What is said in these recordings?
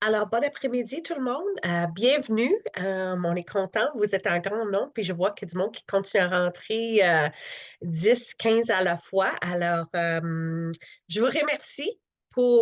Alors, bon après-midi tout le monde. Bienvenue. On est content. Vous êtes en grand nombre, puis je vois qu'il y a du monde qui continue à rentrer 10, 15 à la fois. Alors, je vous remercie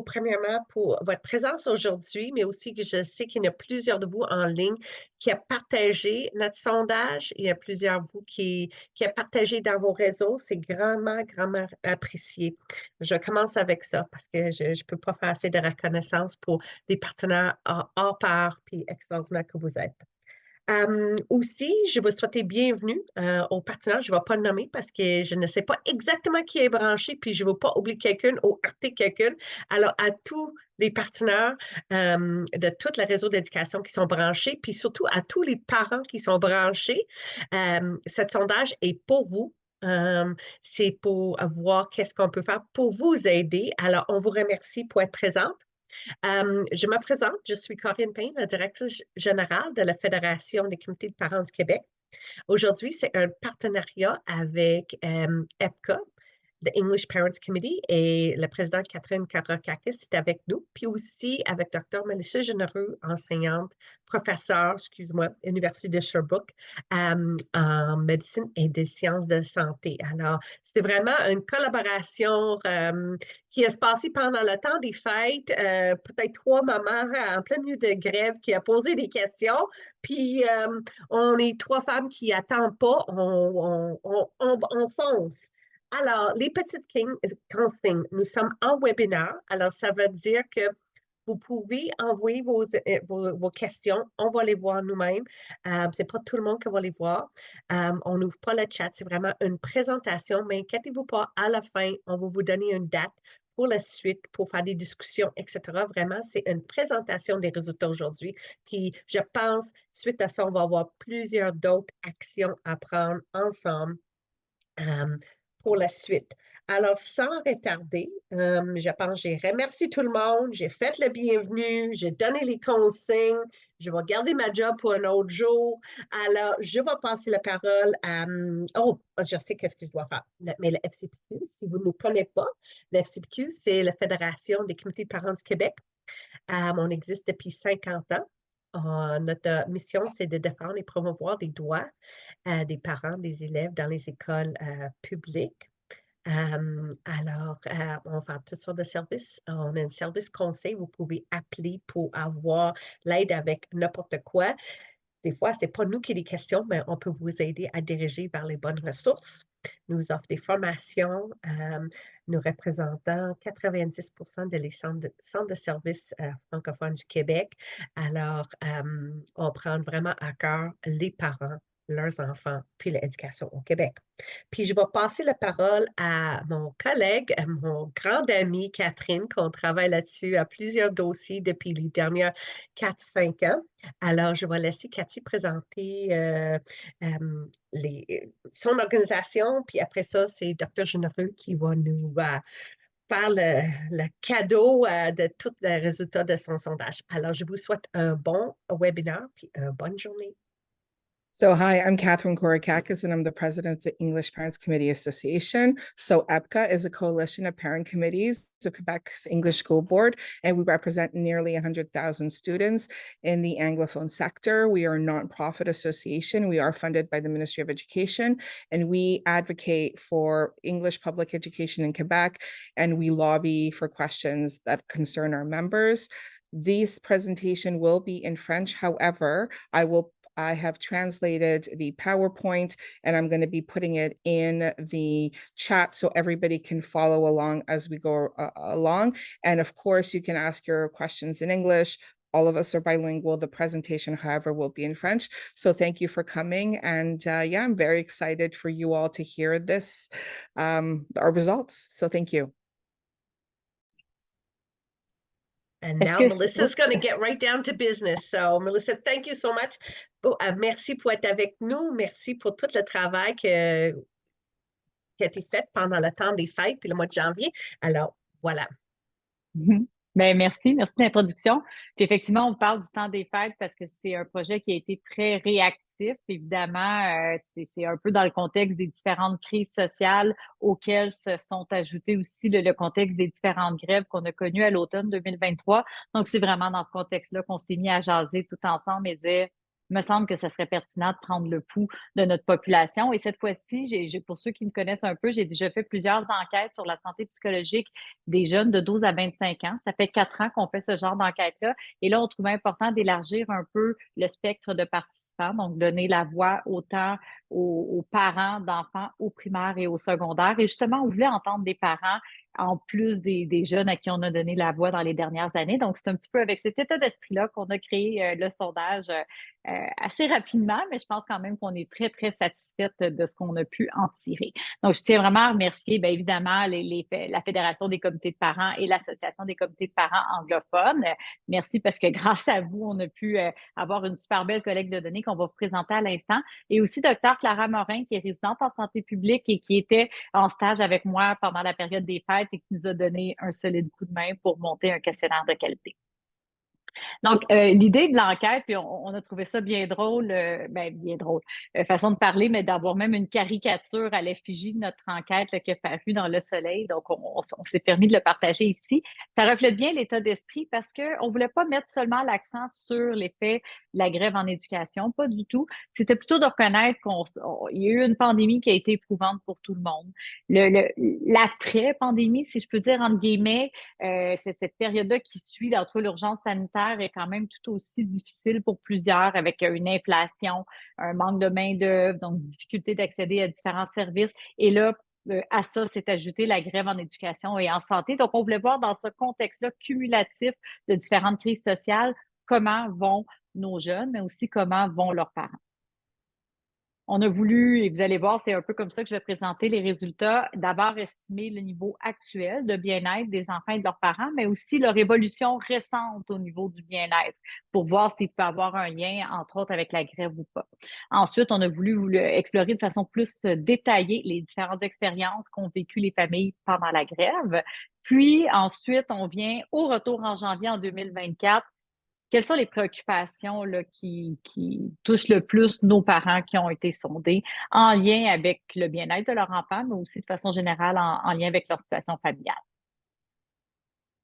premièrement, pour votre présence aujourd'hui, mais aussi que je sais qu'il y en a plusieurs de vous en ligne qui a partagé notre sondage. Il y a plusieurs de vous qui a partagé dans vos réseaux. C'est grandement, grandement apprécié. Je commence avec ça parce que je ne peux pas faire assez de reconnaissance pour des partenaires hors pair puis extraordinaires que vous êtes. Aussi, je vous souhaite bienvenue aux partenaires. Je ne vais pas le nommer parce que je ne sais pas exactement qui est branché, puis je ne veux pas oublier quelqu'un ou heurter quelqu'un. Alors, à tous les partenaires de tout le réseau d'éducation qui sont branchés, puis surtout à tous les parents qui sont branchés, ce sondage est pour vous. C'est pour voir qu'est-ce qu'on peut faire pour vous aider. Alors, on vous remercie pour être présente. Je me présente, je suis Corinne Payne, la directrice générale de la Fédération des comités de parents du Québec. Aujourd'hui, c'est un partenariat avec EPCA, the English Parents Committee, et la présidente Catherine Karakakis est avec nous, puis aussi avec Dr. Melissa Généreux, enseignante, professeure, excuse-moi, Université de Sherbrooke, en médecine et des sciences de santé. Alors, c'était vraiment une collaboration qui a se passé pendant le temps des fêtes, peut-être trois mamans en plein milieu de grève qui a posé des questions, puis on est trois femmes qui n'attendent pas, on fonce. Alors, les petites consignes, nous sommes en webinaire. Alors, ça veut dire que vous pouvez envoyer vos questions. On va les voir nous-mêmes. Ce n'est pas tout le monde qui va les voir. On n'ouvre pas le chat. C'est vraiment une présentation. Mais inquiétez-vous pas, à la fin, on va vous donner une date pour la suite, pour faire des discussions, etc. Vraiment, c'est une présentation des résultats aujourd'hui. Puis, je pense, suite à ça, on va avoir plusieurs d'autres actions à prendre ensemble euh, pour la suite. Alors, sans retarder, je pense que j'ai remercié tout le monde, j'ai fait le bienvenu, j'ai donné les consignes, je vais garder ma job pour un autre jour. Alors, je vais passer la parole à... oh, je sais qu'est-ce que je dois faire. Mais le FCPQ, si vous ne nous connaissez pas, le FCPQ, c'est la Fédération des comités de parents du Québec. On existe depuis 50 ans. Notre mission, c'est de défendre et promouvoir des droits des parents, des élèves dans les écoles publiques. On fait toutes sortes de services. On a un service conseil. Vous pouvez appeler pour avoir l'aide avec n'importe quoi. Des fois, ce n'est pas nous qui avons des questions, mais on peut vous aider à diriger vers les bonnes ressources. Nous offre des formations. Nous représentons 90 des centres de services francophones du Québec. Alors, on prend vraiment à cœur les parents, leurs enfants, puis l'éducation au Québec. Puis je vais passer la parole à mon collègue, à mon grand ami Catherine, qu'on travaille là-dessus à plusieurs dossiers depuis les dernières 4-5 ans. Alors, je vais laisser Cathy présenter son organisation, puis après ça, c'est Dr. Généreux qui va nous faire le cadeau de tous les résultats de son sondage. Alors, je vous souhaite un bon webinaire, puis une bonne journée. So hi, I'm Catherine Korakakis, and I'm the president of the English Parents Committee Association. So EPCA is a coalition of parent committees of Quebec's English School Board, and we represent nearly 100,000 students in the Anglophone sector. We are a nonprofit association. We are funded by the Ministry of Education, and we advocate for English public education in Quebec, and we lobby for questions that concern our members. This presentation will be in French. However, I have translated the PowerPoint and I'm going to be putting it in the chat so everybody can follow along as we go along. And of course, you can ask your questions in English. All of us are bilingual. The presentation, however, will be in French. So thank you for coming. And yeah, I'm very excited for you all to hear this, our results. So thank you. And now Melissa's going to get right down to business. So, Melissa, thank you so much. Merci pour être avec nous. Merci pour tout le travail qui a été fait pendant le temps des fêtes, puis le mois de janvier. Alors, voilà. Merci de l'introduction. Puis effectivement, on parle du temps des fêtes parce que c'est un projet qui a été très réactif. Évidemment, c'est un peu dans le contexte des différentes crises sociales auxquelles se sont ajoutées aussi le contexte des différentes grèves qu'on a connues à l'automne 2023. Donc, c'est vraiment dans ce contexte-là qu'on s'est mis à jaser tout ensemble et dire, il me semble que ce serait pertinent de prendre le pouls de notre population. Et cette fois-ci, pour ceux qui me connaissent un peu, j'ai déjà fait plusieurs enquêtes sur la santé psychologique des jeunes de 12 à 25 ans. Ça fait 4 ans qu'on fait ce genre d'enquête-là. Et là, on trouvait important d'élargir un peu le spectre de participants, donc donner la voix autant aux parents d'enfants au primaire et au secondaire. Et justement, on voulait entendre des parents en plus des jeunes à qui on a donné la voix dans les dernières années. Donc, c'est un petit peu avec cet état d'esprit-là qu'on a créé le sondage assez rapidement, mais je pense quand même qu'on est très, très satisfaite de ce qu'on a pu en tirer. Donc, je tiens vraiment à remercier, bien évidemment, la Fédération des comités de parents et l'Association des comités de parents anglophones. Merci parce que grâce à vous, on a pu avoir une super belle collecte de données qu'on va vous présenter à l'instant. Et aussi, Dr. Clara Morin, qui est résidente en santé publique et qui était en stage avec moi pendant la période des fêtes et qui nous a donné un solide coup de main pour monter un questionnaire de qualité. Donc, l'idée de l'enquête, puis on a trouvé ça bien drôle, bien drôle, façon de parler, mais d'avoir même une caricature à l'effigie de notre enquête là, qui a paru dans Le Soleil. Donc, on s'est permis de le partager ici. Ça reflète bien l'état d'esprit parce qu'on ne voulait pas mettre seulement l'accent sur l'effet de la grève en éducation, pas du tout. C'était plutôt de reconnaître qu'il y a eu une pandémie qui a été éprouvante pour tout le monde. L'après-pandémie, si je peux dire, entre guillemets, cette période-là qui suit dans l'urgence sanitaire est quand même tout aussi difficile pour plusieurs avec une inflation, un manque de main-d'œuvre, donc difficulté d'accéder à différents services. Et là, à ça s'est ajouté la grève en éducation et en santé. Donc, on voulait voir dans ce contexte-là cumulatif de différentes crises sociales comment vont nos jeunes, mais aussi comment vont leurs parents. On a voulu, et vous allez voir, c'est un peu comme ça que je vais présenter les résultats, d'abord estimer le niveau actuel de bien-être des enfants et de leurs parents, mais aussi leur évolution récente au niveau du bien-être pour voir s'il peut avoir un lien, entre autres, avec la grève ou pas. Ensuite, on a voulu explorer de façon plus détaillée les différentes expériences qu'ont vécues les familles pendant la grève. Puis ensuite, on vient au retour en janvier en 2024. Quelles sont les préoccupations là, qui touchent le plus nos parents qui ont été sondés en lien avec le bien-être de leur enfant, mais aussi de façon générale en lien avec leur situation familiale?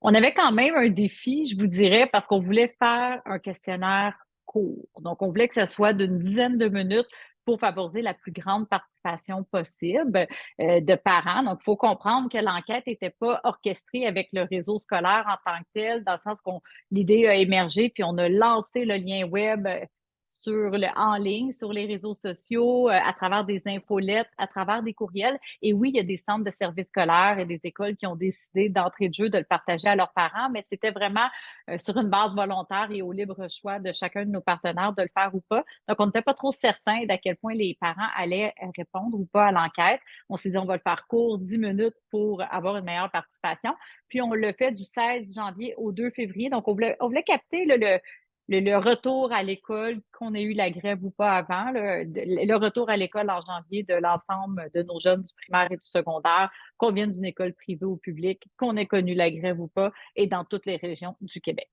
On avait quand même un défi, je vous dirais, parce qu'on voulait faire un questionnaire court. Donc, on voulait que ce soit d'une dizaine de minutes pour favoriser la plus grande participation possible de parents. Donc, il faut comprendre que l'enquête n'était pas orchestrée avec le réseau scolaire en tant que tel, dans le sens qu'on l'idée a émergé, puis on a lancé le lien web en ligne, sur les réseaux sociaux, à travers des infolettes, à travers des courriels. Et oui, il y a des centres de services scolaires et des écoles qui ont décidé d'entrée de jeu de le partager à leurs parents, mais c'était vraiment sur une base volontaire et au libre choix de chacun de nos partenaires de le faire ou pas. Donc, on n'était pas trop certain d'à quel point les parents allaient répondre ou pas à l'enquête. On s'est dit, on va le faire court, 10 minutes pour avoir une meilleure participation. Puis, on le fait du 16 janvier au 2 février. Donc, on voulait capter le retour à l'école, qu'on ait eu la grève ou pas avant, le retour à l'école en janvier de l'ensemble de nos jeunes du primaire et du secondaire, qu'on vienne d'une école privée ou publique, qu'on ait connu la grève ou pas, et dans toutes les régions du Québec.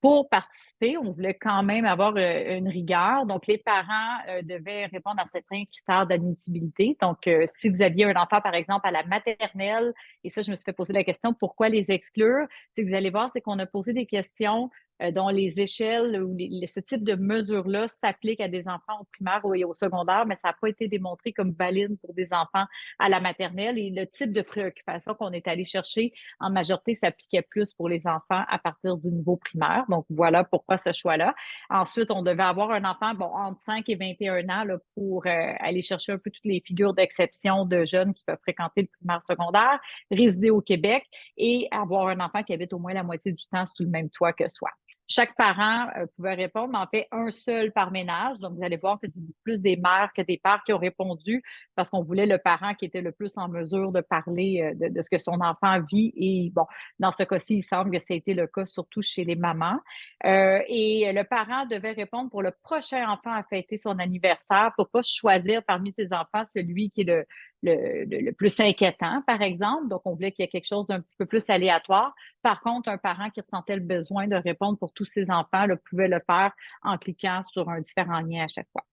Pour participer, on voulait quand même avoir une rigueur. Donc, les parents devaient répondre à certains critères d'admissibilité. Donc, si vous aviez un enfant, par exemple, à la maternelle, et ça, je me suis fait poser la question, pourquoi les exclure? C'est que vous allez voir, c'est qu'on a posé des questions dont les échelles ou ce type de mesures-là s'appliquent à des enfants au primaire et au secondaire, mais ça n'a pas été démontré comme valide pour des enfants à la maternelle. Et le type de préoccupation qu'on est allé chercher, en majorité, s'appliquait plus pour les enfants à partir du niveau primaire. Donc, voilà pourquoi ce choix-là. Ensuite, on devait avoir un enfant entre 5 et 21 ans là, pour aller chercher un peu toutes les figures d'exception de jeunes qui peuvent fréquenter le primaire secondaire, résider au Québec et avoir un enfant qui habite au moins la moitié du temps sous le même toit que soi. Chaque parent pouvait répondre, mais en fait, un seul par ménage. Donc, vous allez voir que c'est plus des mères que des pères qui ont répondu parce qu'on voulait le parent qui était le plus en mesure de parler de ce que son enfant vit. Et bon, dans ce cas-ci, il semble que ça a été le cas surtout chez les mamans. Et le parent devait répondre pour le prochain enfant à fêter son anniversaire pour pas choisir parmi ses enfants celui qui est le plus inquiétant, par exemple. Donc, on voulait qu'il y ait quelque chose d'un petit peu plus aléatoire. Par contre, un parent qui ressentait le besoin de répondre pour tous ses enfants pouvait le faire en cliquant sur un différent lien à chaque fois.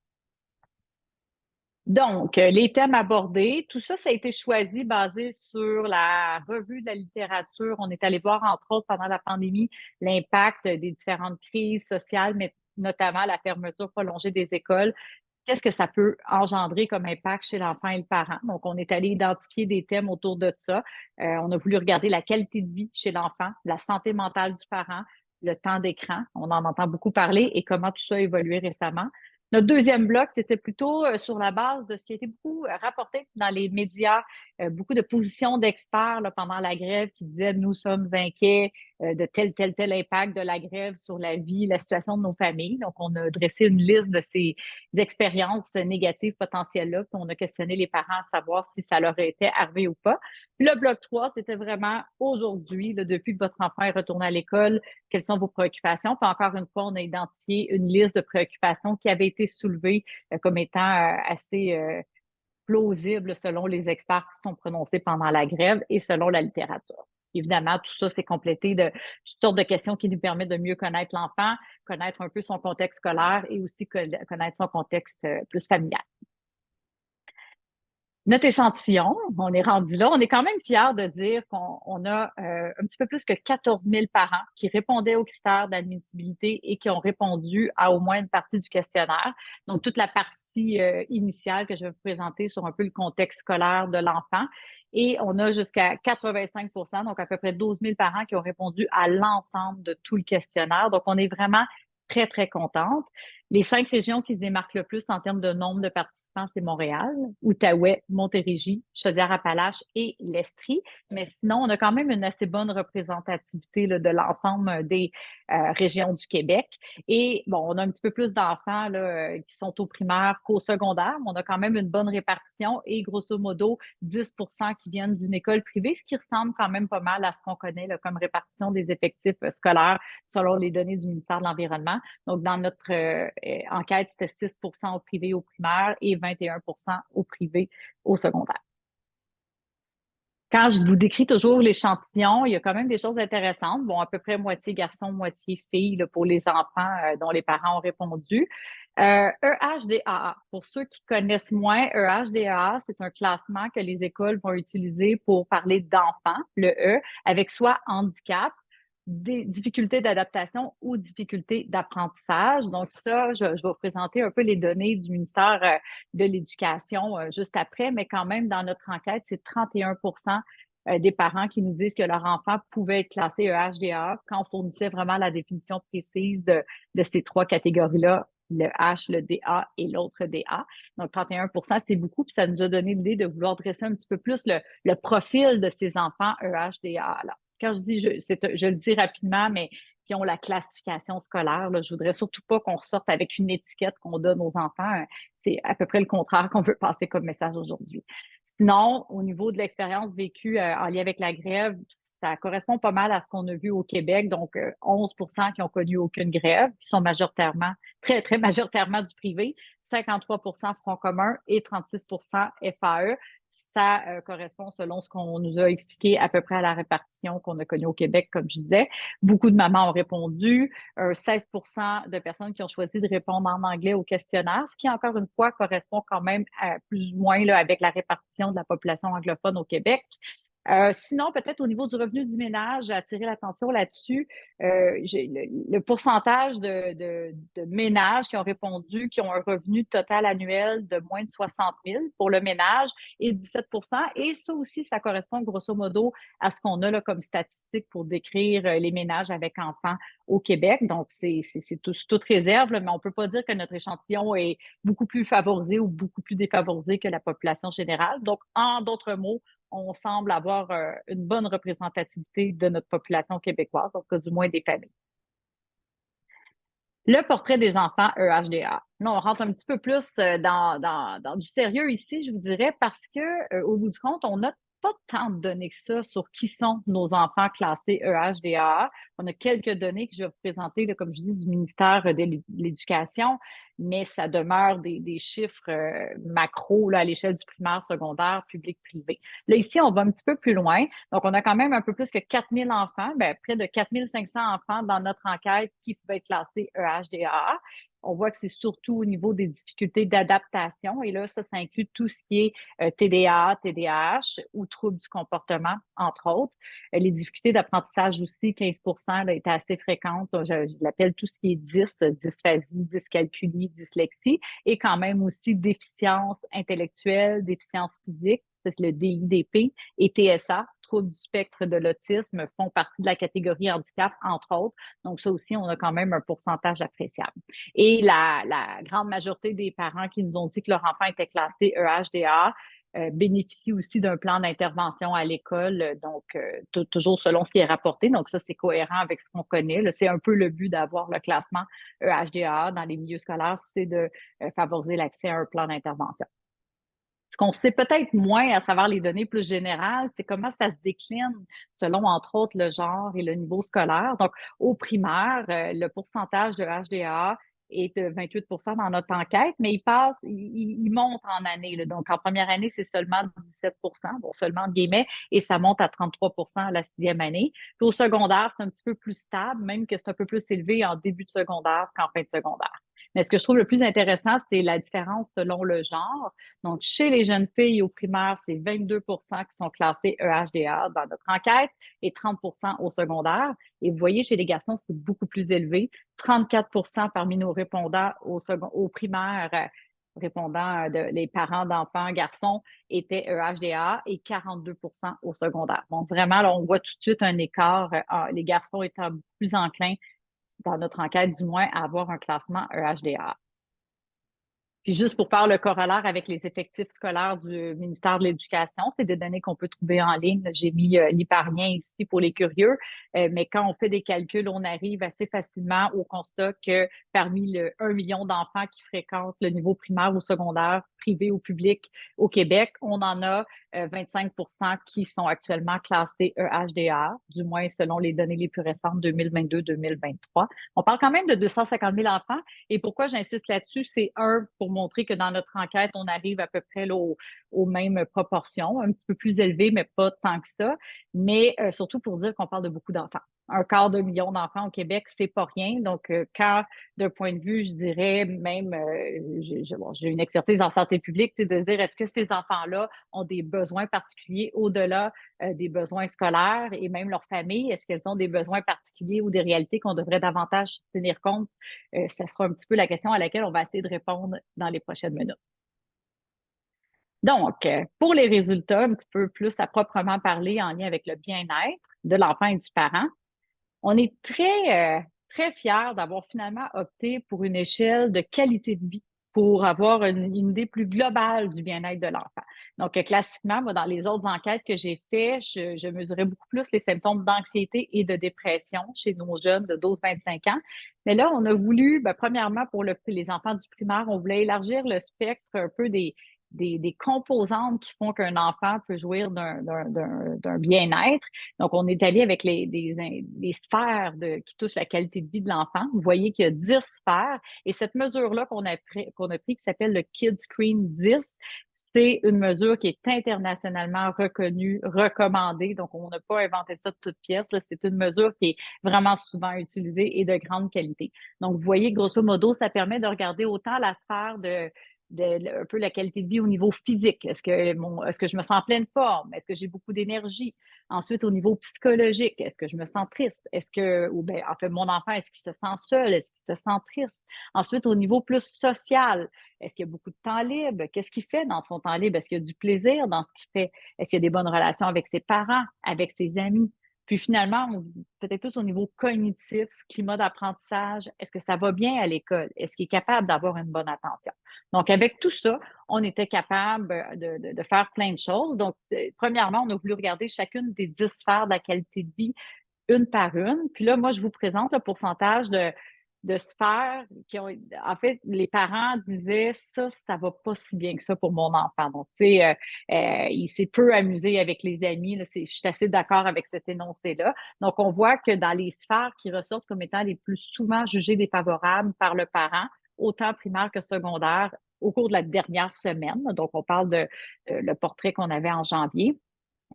Donc, les thèmes abordés, tout ça, ça a été choisi basé sur la revue de la littérature. On est allé voir, entre autres, pendant la pandémie, l'impact des différentes crises sociales, mais notamment la fermeture prolongée des écoles. Qu'est-ce que ça peut engendrer comme impact chez l'enfant et le parent? Donc, on est allé identifier des thèmes autour de ça. On a voulu regarder la qualité de vie chez l'enfant, la santé mentale du parent, le temps d'écran, on en entend beaucoup parler, et comment tout ça a évolué récemment. Notre deuxième bloc, c'était plutôt sur la base de ce qui a été beaucoup rapporté dans les médias, beaucoup de positions d'experts pendant la grève qui disaient « nous sommes inquiets de tel impact de la grève sur la vie, la situation de nos familles ». Donc, on a dressé une liste de ces expériences négatives potentielles-là, puis on a questionné les parents à savoir si ça leur était arrivé ou pas. Le bloc 3, c'était vraiment aujourd'hui, depuis que votre enfant est retourné à l'école, quelles sont vos préoccupations? Puis encore une fois, on a identifié une liste de préoccupations qui avait été soulevée comme étant assez plausible selon les experts qui sont prononcés pendant la grève et selon la littérature. Évidemment, tout ça, c'est complété de toutes sortes de questions qui nous permettent de mieux connaître l'enfant, connaître un peu son contexte scolaire et aussi connaître son contexte plus familial. Notre échantillon, on est rendu là. On est quand même fiers de dire qu'on a un petit peu plus que 14 000 parents qui répondaient aux critères d'admissibilité et qui ont répondu à au moins une partie du questionnaire. Donc, toute la partie initiale que je vais vous présenter sur un peu le contexte scolaire de l'enfant. Et on a jusqu'à 85 donc à peu près 12 000 parents qui ont répondu à l'ensemble de tout le questionnaire. Donc, on est vraiment très, très contente. Les 5 régions qui se démarquent le plus en termes de nombre de participants, c'est Montréal, Outaouais, Montérégie, Chaudière-Appalaches et l'Estrie. Mais sinon, on a quand même une assez bonne représentativité de l'ensemble des régions du Québec. Et bon, on a un petit peu plus d'enfants qui sont au primaire qu'au secondaire, mais on a quand même une bonne répartition et grosso modo 10 qui viennent d'une école privée, ce qui ressemble quand même pas mal à ce qu'on connaît comme répartition des effectifs scolaires selon les données du ministère de l'Environnement. Donc, dans notre enquête, c'était 6 au privé au primaire et 21 au privé au secondaire. Quand je vous décris toujours l'échantillon, il y a quand même des choses intéressantes. Bon, à peu près moitié garçon, moitié fille pour les enfants dont les parents ont répondu. EHDAA, pour ceux qui connaissent moins, EHDAA, c'est un classement que les écoles vont utiliser pour parler d'enfants, le E, avec soit handicap, des difficultés d'adaptation ou difficultés d'apprentissage. Donc ça, je vais vous présenter un peu les données du ministère de l'Éducation juste après, mais quand même, dans notre enquête, c'est 31 des parents qui nous disent que leur enfant pouvait être classé EHDA quand on fournissait vraiment la définition précise de ces 3 catégories-là, le H, le DA et l'autre DA. Donc, 31 c'est beaucoup, puis ça nous a donné l'idée de vouloir dresser un petit peu plus le profil de ces enfants EHDA-là. Quand je dis, je le dis rapidement, mais qui ont la classification scolaire, là, je voudrais surtout pas qu'on ressorte avec une étiquette qu'on donne aux enfants. C'est à peu près le contraire qu'on veut passer comme message aujourd'hui. Sinon, au niveau de l'expérience vécue en lien avec la grève, ça correspond pas mal à ce qu'on a vu au Québec. Donc, 11 qui ont connu aucune grève, qui sont majoritairement, très, très majoritairement du privé, 53 Front commun et 36 FAE. Ça correspond, selon ce qu'on nous a expliqué, à peu près à la répartition qu'on a connue au Québec, comme je disais. Beaucoup de mamans ont répondu. 16 de personnes qui ont choisi de répondre en anglais au questionnaire, ce qui, encore une fois, correspond quand même à plus ou moins avec la répartition de la population anglophone au Québec. Sinon, peut-être au niveau du revenu du ménage, attirer l'attention là-dessus, le pourcentage de ménages qui ont répondu, qui ont un revenu total annuel de moins de 60 000 pour le ménage et 17 Et ça aussi, ça correspond grosso modo à ce qu'on a là, comme statistique pour décrire les ménages avec enfants au Québec. Donc, c'est toute réserve, mais on ne peut pas dire que notre échantillon est beaucoup plus favorisé ou beaucoup plus défavorisé que la population générale. Donc, en d'autres mots, on semble avoir une bonne représentativité de notre population québécoise, donc du moins des familles. Le portrait des enfants EHDA. Là, on rentre un petit peu plus dans du sérieux ici, je vous dirais, parce que au bout du compte, on n'a pas tant de données que ça sur qui sont nos enfants classés EHDA. On a quelques données que je vais vous présenter, là, comme je dis, du ministère de l'Éducation, mais ça demeure des chiffres macro là, à l'échelle du primaire, secondaire, public, privé. Là, ici, on va un petit peu plus loin. Donc, on a quand même un peu plus que 4000 enfants, près de 4500 enfants dans notre enquête qui pouvaient être classés EHDA. On voit que c'est surtout au niveau des difficultés d'adaptation. Et là, ça inclut tout ce qui est TDA, TDAH ou troubles du comportement, entre autres. Les difficultés d'apprentissage aussi, 15 là, étaient assez fréquentes. Je l'appelle tout ce qui est dysphasie, dyscalculie, dyslexie, et quand même aussi déficience intellectuelle, déficience physique, c'est le DIDP, et TSA, troubles du spectre de l'autisme, font partie de la catégorie handicap, entre autres. Donc, ça aussi, on a quand même un pourcentage appréciable. Et la grande majorité des parents qui nous ont dit que leur enfant était classé EHDA bénéficient aussi d'un plan d'intervention à l'école, donc toujours selon ce qui est rapporté. Donc, ça, c'est cohérent avec ce qu'on connaît. C'est un peu le but d'avoir le classement EHDA dans les milieux scolaires, c'est de favoriser l'accès à un plan d'intervention. Ce qu'on sait peut-être moins à travers les données plus générales, c'est comment ça se décline selon, entre autres, le genre et le niveau scolaire. Donc, au primaire, le pourcentage de HDA est de 28 dans notre enquête, mais il monte en année. Là. Donc, en première année, c'est seulement 17 bon, seulement de guillemets, et ça monte à 33 à la 6e année. Puis au secondaire, c'est un petit peu plus stable, même que c'est un peu plus élevé en début de secondaire qu'en fin de secondaire. Mais ce que je trouve le plus intéressant, c'est la différence selon le genre. Donc, chez les jeunes filles au primaire, c'est 22 qui sont classées EHDA dans notre enquête et 30 au secondaire. Et vous voyez, chez les garçons, c'est beaucoup plus élevé. 34 parmi nos répondants au primaire, répondant les parents d'enfants garçons étaient EHDA et 42 au secondaire. Donc, vraiment, là, on voit tout de suite un écart, les garçons étant plus enclins dans notre enquête, du moins, à avoir un classement EHDA. Puis juste pour faire le corollaire avec les effectifs scolaires du ministère de l'Éducation, c'est des données qu'on peut trouver en ligne. J'ai mis l'hyparien ici pour les curieux, mais quand on fait des calculs, on arrive assez facilement au constat que parmi le 1 million d'enfants qui fréquentent le niveau primaire ou secondaire, privé ou public au Québec, on en a 25 qui sont actuellement classés EHDA, du moins selon les données les plus récentes 2022-2023. On parle quand même de 250 000 enfants. Et pourquoi j'insiste là-dessus, c'est pour montrer que dans notre enquête, on arrive à peu près là, aux mêmes proportions, un petit peu plus élevées, mais pas tant que ça. Mais surtout pour dire qu'on parle de beaucoup d'enfants. 250 000 d'enfants au Québec, c'est pas rien. Donc, quand, d'un point de vue, je dirais, même, j'ai une expertise en santé publique, c'est de dire, est-ce que ces enfants-là ont des besoins particuliers au-delà des besoins scolaires et même leur famille? Est-ce qu'elles ont des besoins particuliers ou des réalités qu'on devrait davantage tenir compte? Ça sera un petit peu la question à laquelle on va essayer de répondre dans les prochaines minutes. Donc, pour les résultats, un petit peu plus à proprement parler en lien avec le bien-être de l'enfant et du parent, on est très fiers d'avoir finalement opté pour une échelle de qualité de vie pour avoir une idée plus globale du bien-être de l'enfant. Donc, classiquement, moi, dans les autres enquêtes que j'ai faites, je mesurais beaucoup plus les symptômes d'anxiété et de dépression chez nos jeunes de 12-25 ans. Mais là, on a voulu, premièrement, pour les enfants du primaire, on voulait élargir le spectre un peu des composantes qui font qu'un enfant peut jouir d'un bien-être. Donc, on est allé avec les sphères qui touchent la qualité de vie de l'enfant. Vous voyez qu'il y a 10 sphères. Et cette mesure-là qu'on a pris, qui s'appelle le KidScreen 10, c'est une mesure qui est internationalement reconnue, recommandée. Donc, on n'a pas inventé ça de toutes pièces. C'est une mesure qui est vraiment souvent utilisée et de grande qualité. Donc, vous voyez, grosso modo, ça permet de regarder autant la sphère un peu la qualité de vie au niveau physique. Est-ce que je me sens en pleine forme? Est-ce que j'ai beaucoup d'énergie? Ensuite, au niveau psychologique, est-ce que je me sens triste? En fait, mon enfant, est-ce qu'il se sent seul? Est-ce qu'il se sent triste? Ensuite, au niveau plus social, est-ce qu'il y a beaucoup de temps libre? Qu'est-ce qu'il fait dans son temps libre? Est-ce qu'il y a du plaisir dans ce qu'il fait? Est-ce qu'il y a des bonnes relations avec ses parents, avec ses amis? Puis finalement, peut-être plus au niveau cognitif, climat d'apprentissage, est-ce que ça va bien à l'école? Est-ce qu'il est capable d'avoir une bonne attention? Donc, avec tout ça, on était capable de faire plein de choses. Donc, premièrement, on a voulu regarder chacune des 10 sphères de la qualité de vie une par une. Puis là, moi, je vous présente le pourcentage de sphères qui ont, en fait, les parents disaient ça va pas si bien que ça pour mon enfant. Donc, tu sais, il s'est peu amusé avec les amis. Là, je suis assez d'accord avec cet énoncé-là. Donc, on voit que dans les sphères qui ressortent comme étant les plus souvent jugées défavorables par le parent, autant primaire que secondaire, au cours de la dernière semaine, donc on parle de le portrait qu'on avait en janvier,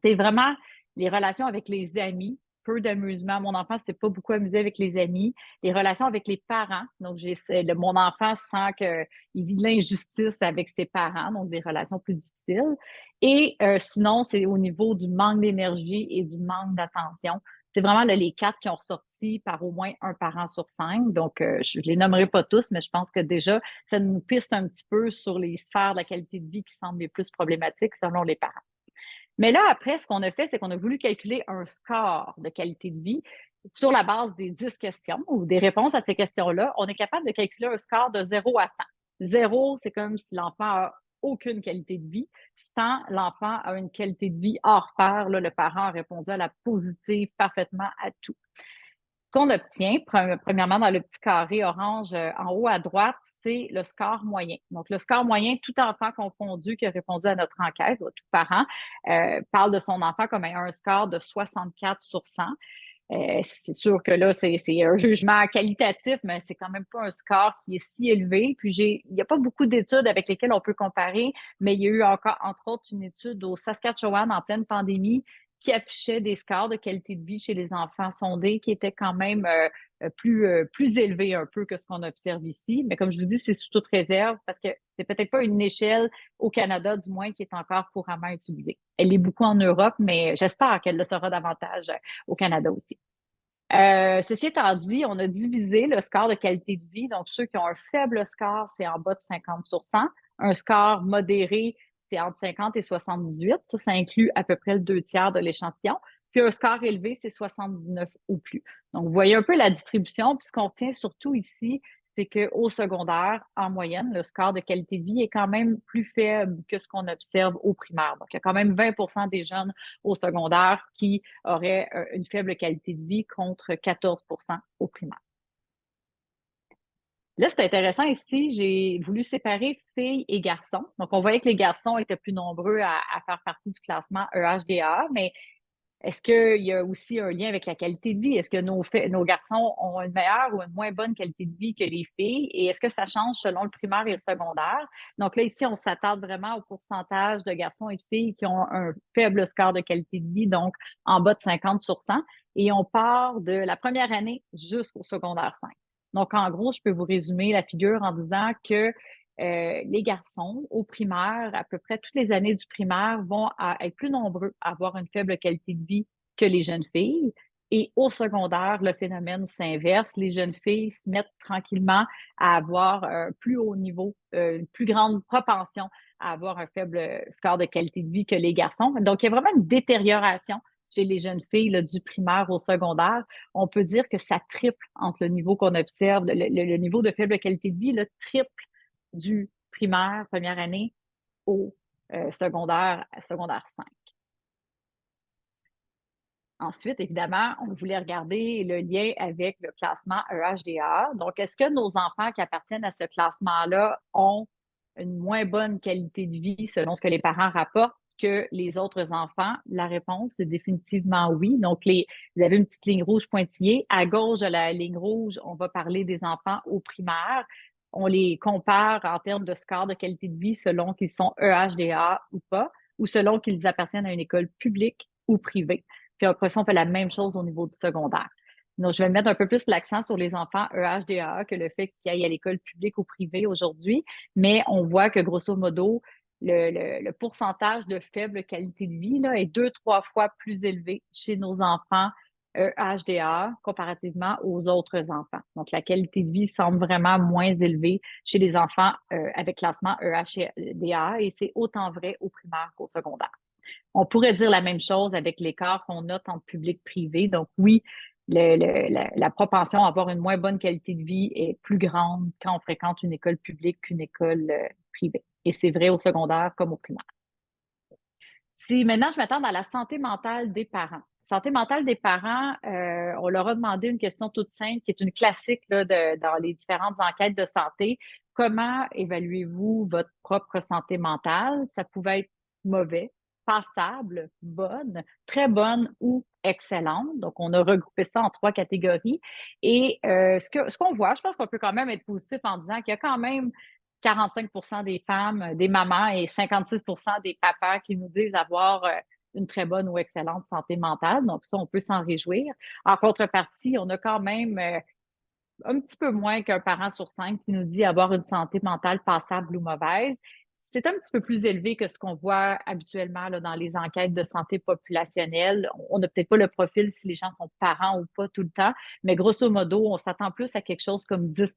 c'est vraiment les relations avec les amis, peu d'amusement. Mon enfant s'est pas beaucoup amusé avec les amis. Les relations avec les parents. Donc, mon enfant sent qu'il vit de l'injustice avec ses parents, donc des relations plus difficiles. Et sinon, c'est au niveau du manque d'énergie et du manque d'attention. C'est vraiment là, les 4 qui ont ressorti par au moins un parent sur 5. Donc, je ne les nommerai pas tous, mais je pense que déjà, ça nous piste un petit peu sur les sphères de la qualité de vie qui semblent les plus problématiques selon les parents. Mais là, après, ce qu'on a fait, c'est qu'on a voulu calculer un score de qualité de vie sur la base des 10 questions ou des réponses à ces questions-là. On est capable de calculer un score de 0 à 100. 0, c'est comme si l'enfant a aucune qualité de vie. 100, l'enfant a une qualité de vie hors pair. Là, le parent a répondu à la positive parfaitement à tout. Ce qu'on obtient, premièrement, dans le petit carré orange en haut à droite, c'est le score moyen. Donc, le score moyen, tout enfant confondu qui a répondu à notre enquête, tout parent, parle de son enfant comme ayant un score de 64 sur 100. C'est sûr que là, c'est un jugement qualitatif, mais c'est quand même pas un score qui est si élevé. Puis, il n'y a pas beaucoup d'études avec lesquelles on peut comparer, mais il y a eu encore, entre autres, une étude au Saskatchewan en pleine pandémie qui affichait des scores de qualité de vie chez les enfants sondés qui étaient quand même plus élevés un peu que ce qu'on observe ici. Mais comme je vous dis, c'est sous toute réserve parce que c'est peut-être pas une échelle au Canada, du moins, qui est encore couramment utilisée. Elle est beaucoup en Europe, mais j'espère qu'elle le sera davantage au Canada aussi. Ceci étant dit, on a divisé le score de qualité de vie. Donc, ceux qui ont un faible score, c'est en bas de 50 sur 100. Un score modéré, c'est entre 50 et 78. Ça inclut à peu près le 2 tiers de l'échantillon. Puis un score élevé, c'est 79 ou plus. Donc, vous voyez un peu la distribution. Puis ce qu'on retient surtout ici, c'est qu'au secondaire, en moyenne, le score de qualité de vie est quand même plus faible que ce qu'on observe au primaire. Donc, il y a quand même 20 des jeunes au secondaire qui auraient une faible qualité de vie contre 14 au primaire. Là, c'est intéressant ici, j'ai voulu séparer filles et garçons. Donc, on voyait que les garçons étaient plus nombreux à faire partie du classement EHDA, mais est-ce qu'il y a aussi un lien avec la qualité de vie? Est-ce que nos garçons ont une meilleure ou une moins bonne qualité de vie que les filles? Et est-ce que ça change selon le primaire et le secondaire? Donc là, ici, on s'attarde vraiment au pourcentage de garçons et de filles qui ont un faible score de qualité de vie, donc en bas de 50 sur 100. Et on part de la première année jusqu'au secondaire 5. Donc, en gros, je peux vous résumer la figure en disant que les garçons au primaire, à peu près toutes les années du primaire, vont être plus nombreux à avoir une faible qualité de vie que les jeunes filles. Et au secondaire, le phénomène s'inverse. Les jeunes filles se mettent tranquillement à avoir un plus haut niveau, une plus grande propension à avoir un faible score de qualité de vie que les garçons. Donc, il y a vraiment une détérioration chez les jeunes filles là, du primaire au secondaire. On peut dire que ça triple entre le niveau qu'on observe, le niveau de faible qualité de vie, là, triple du primaire, première année, au secondaire 5. Ensuite, évidemment, on voulait regarder le lien avec le classement EHDA. Donc, est-ce que nos enfants qui appartiennent à ce classement-là ont une moins bonne qualité de vie selon ce que les parents rapportent que les autres enfants? La réponse est définitivement oui. Donc, vous avez une petite ligne rouge pointillée. À gauche de la ligne rouge, on va parler des enfants au primaire. On les compare en termes de score de qualité de vie selon qu'ils sont EHDA ou pas, ou selon qu'ils appartiennent à une école publique ou privée. Puis après ça, on fait la même chose au niveau du secondaire. Donc, je vais mettre un peu plus l'accent sur les enfants EHDA que le fait qu'ils aillent à l'école publique ou privée aujourd'hui, mais on voit que grosso modo, le pourcentage de faible qualité de vie là, est 2-3 fois plus élevé chez nos enfants EHDA comparativement aux autres enfants. Donc, la qualité de vie semble vraiment moins élevée chez les enfants avec classement EHDA et c'est autant vrai au primaire qu'au secondaire. On pourrait dire la même chose avec l'écart qu'on note entre public-privé. Donc oui, la propension à avoir une moins bonne qualité de vie est plus grande quand on fréquente une école publique qu'une école privée. Et c'est vrai au secondaire comme au primaire. Si maintenant je m'attends à la santé mentale des parents. Santé mentale des parents, on leur a demandé une question toute simple, qui est une classique là, dans les différentes enquêtes de santé. Comment évaluez-vous votre propre santé mentale? Ça pouvait être mauvais, passable, bonne, très bonne ou excellente. Donc, on a regroupé ça en 3 catégories. Et ce qu'on voit, je pense qu'on peut quand même être positif en disant qu'il y a quand même 45 des femmes, des mamans et 56 des papas qui nous disent avoir une très bonne ou excellente santé mentale. Donc, ça, on peut s'en réjouir. En contrepartie, on a quand même un petit peu moins qu'un parent sur 5 qui nous dit avoir une santé mentale passable ou mauvaise. C'est un petit peu plus élevé que ce qu'on voit habituellement là, dans les enquêtes de santé populationnelle. On n'a peut-être pas le profil si les gens sont parents ou pas tout le temps, mais grosso modo, on s'attend plus à quelque chose comme 10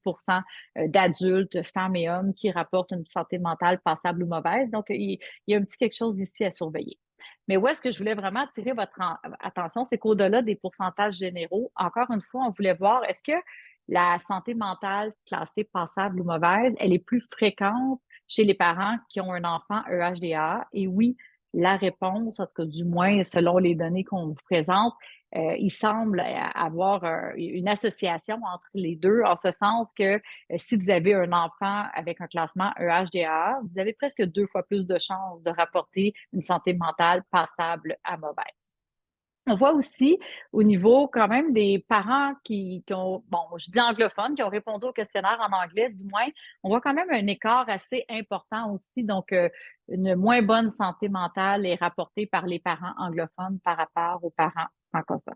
d'adultes, femmes et hommes, qui rapportent une santé mentale passable ou mauvaise. Donc, il y a un petit quelque chose ici à surveiller. Mais où est-ce que je voulais vraiment attirer votre attention, c'est qu'au-delà des pourcentages généraux, encore une fois, on voulait voir, est-ce que la santé mentale classée passable ou mauvaise, elle est plus fréquente chez les parents qui ont un enfant EHDA? Et oui, la réponse, en tout cas du moins selon les données qu'on vous présente, il semble avoir une association entre les deux, en ce sens que si vous avez un enfant avec un classement EHDA, vous avez presque 2 fois plus de chances de rapporter une santé mentale passable à mauvaise. On voit aussi au niveau quand même des parents qui ont, bon, je dis anglophones, qui ont répondu au questionnaire en anglais, du moins, on voit quand même un écart assez important aussi. Donc, une moins bonne santé mentale est rapportée par les parents anglophones par rapport aux parents francophones.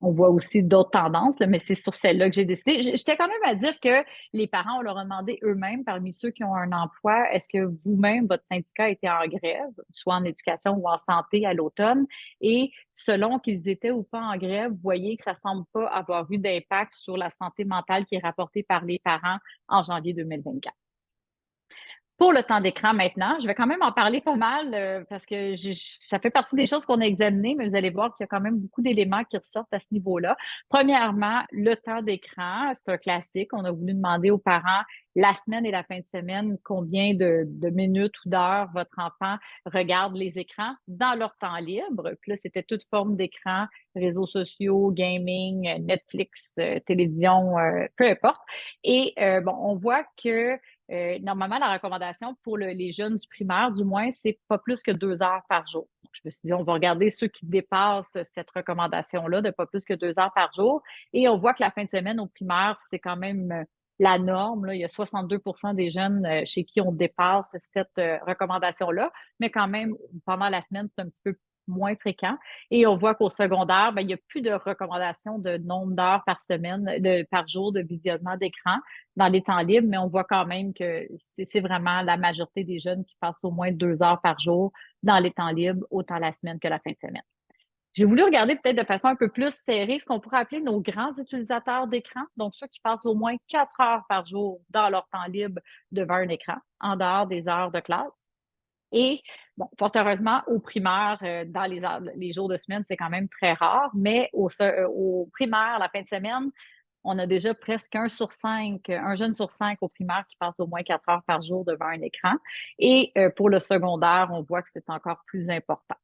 On voit aussi d'autres tendances, là, mais c'est sur celle-là que j'ai décidé. J'étais quand même à dire que les parents, on leur a demandé eux-mêmes, parmi ceux qui ont un emploi, est-ce que vous-même, votre syndicat était en grève, soit en éducation ou en santé à l'automne? Et selon qu'ils étaient ou pas en grève, vous voyez que ça semble pas avoir eu d'impact sur la santé mentale qui est rapportée par les parents en janvier 2024. Pour le temps d'écran maintenant, je vais quand même en parler pas mal parce que ça fait partie des choses qu'on a examinées, mais vous allez voir qu'il y a quand même beaucoup d'éléments qui ressortent à ce niveau-là. Premièrement, le temps d'écran, c'est un classique. On a voulu demander aux parents la semaine et la fin de semaine combien de minutes ou d'heures votre enfant regarde les écrans dans leur temps libre. Puis là, c'était toute forme d'écran, réseaux sociaux, gaming, Netflix, télévision, peu importe. Et bon, on voit que normalement, la recommandation pour les jeunes du primaire, du moins, c'est pas plus que 2 heures par jour. Donc, je me suis dit, on va regarder ceux qui dépassent cette recommandation-là de pas plus que 2 heures par jour. Et on voit que la fin de semaine au primaire, c'est quand même la norme. Là. Il y a 62 des jeunes chez qui on dépasse cette recommandation-là. Mais quand même, pendant la semaine, c'est un petit peu moins fréquent. Et on voit qu'au secondaire, ben, il n'y a plus de recommandations de nombre d'heures par semaine, par jour de visionnement d'écran dans les temps libres, mais on voit quand même que c'est vraiment la majorité des jeunes qui passent au moins 2 heures par jour dans les temps libres, autant la semaine que la fin de semaine. J'ai voulu regarder peut-être de façon un peu plus serrée ce qu'on pourrait appeler nos grands utilisateurs d'écran, donc ceux qui passent au moins 4 heures par jour dans leur temps libre devant un écran, en dehors des heures de classe. Et, bon, fort heureusement, au primaire, dans les jours de semaine, c'est quand même très rare, mais au primaire, la fin de semaine, on a déjà presque un jeune sur 5 au primaire qui passe au moins 4 heures par jour devant un écran. Et pour le secondaire, on voit que c'est encore plus important.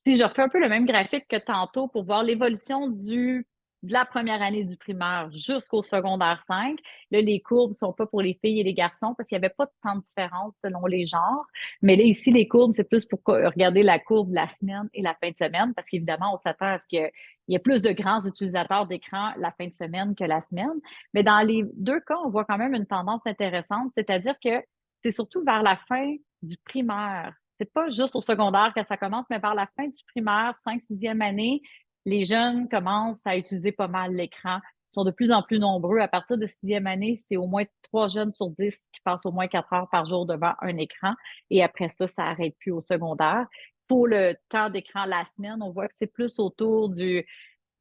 Si je refais un peu le même graphique que tantôt pour voir l'évolution de la première année du primaire jusqu'au secondaire 5, là, les courbes ne sont pas pour les filles et les garçons parce qu'il n'y avait pas tant de différence selon les genres. Mais là, ici, les courbes, c'est plus pour regarder la courbe la semaine et la fin de semaine parce qu'évidemment, on s'attend à ce qu'il y ait plus de grands utilisateurs d'écran la fin de semaine que la semaine. Mais dans les deux cas, on voit quand même une tendance intéressante, c'est-à-dire que c'est surtout vers la fin du primaire. C'est pas juste au secondaire que ça commence, mais vers la fin du primaire, 5e, 6e année, les jeunes commencent à utiliser pas mal l'écran. Ils sont de plus en plus nombreux. À partir de 6e année, c'est au moins 3 jeunes sur 10 qui passent au moins 4 heures par jour devant un écran. Et après ça n'arrête plus au secondaire. Pour le temps d'écran la semaine, on voit que c'est plus autour du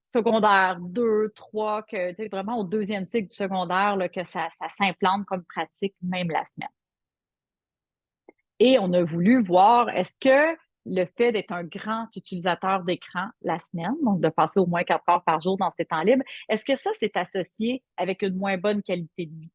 secondaire 2, 3, que vraiment au 2e cycle du secondaire là, que ça s'implante comme pratique, même la semaine. Et on a voulu voir, est-ce que le fait d'être un grand utilisateur d'écran la semaine, donc de passer au moins 4 heures par jour dans ses temps libres, est-ce que ça, c'est associé avec une moins bonne qualité de vie?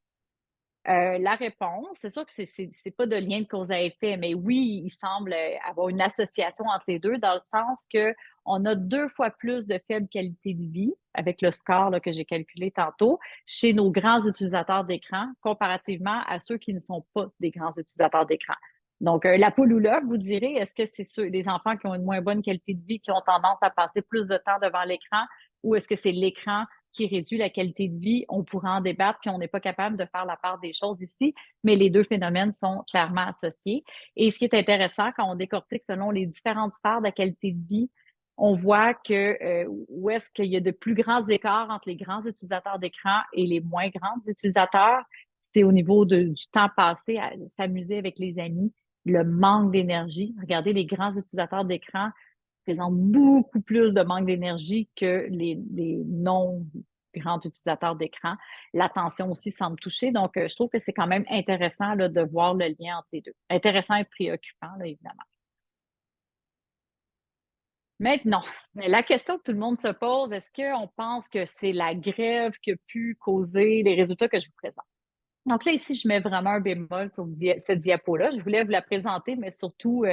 La réponse, c'est sûr que c'est pas de lien de cause à effet, mais oui, il semble avoir une association entre les deux, dans le sens que on a 2 fois plus de faible qualité de vie, avec le score là, que j'ai calculé tantôt, chez nos grands utilisateurs d'écran, comparativement à ceux qui ne sont pas des grands utilisateurs d'écran. Donc, la poule ou l'œuf, vous direz, est-ce que c'est ceux, des enfants qui ont une moins bonne qualité de vie, qui ont tendance à passer plus de temps devant l'écran, ou est-ce que c'est l'écran qui réduit la qualité de vie? On pourra en débattre, puis on n'est pas capable de faire la part des choses ici, mais les deux phénomènes sont clairement associés. Et ce qui est intéressant, quand on décortique selon les différentes sphères de la qualité de vie, on voit que où est-ce qu'il y a de plus grands écarts entre les grands utilisateurs d'écran et les moins grands utilisateurs, c'est au niveau du temps passé à s'amuser avec les amis, le manque d'énergie. Regardez, les grands utilisateurs d'écran présentent beaucoup plus de manque d'énergie que les non grands utilisateurs d'écran. L'attention aussi semble toucher. Donc, je trouve que c'est quand même intéressant là, de voir le lien entre les deux. Intéressant et préoccupant, là, évidemment. Maintenant, la question que tout le monde se pose, est-ce qu'on pense que c'est la grève qui a pu causer les résultats que je vous présente? Donc là, ici, je mets vraiment un bémol sur cette diapo-là. Je voulais vous la présenter, mais surtout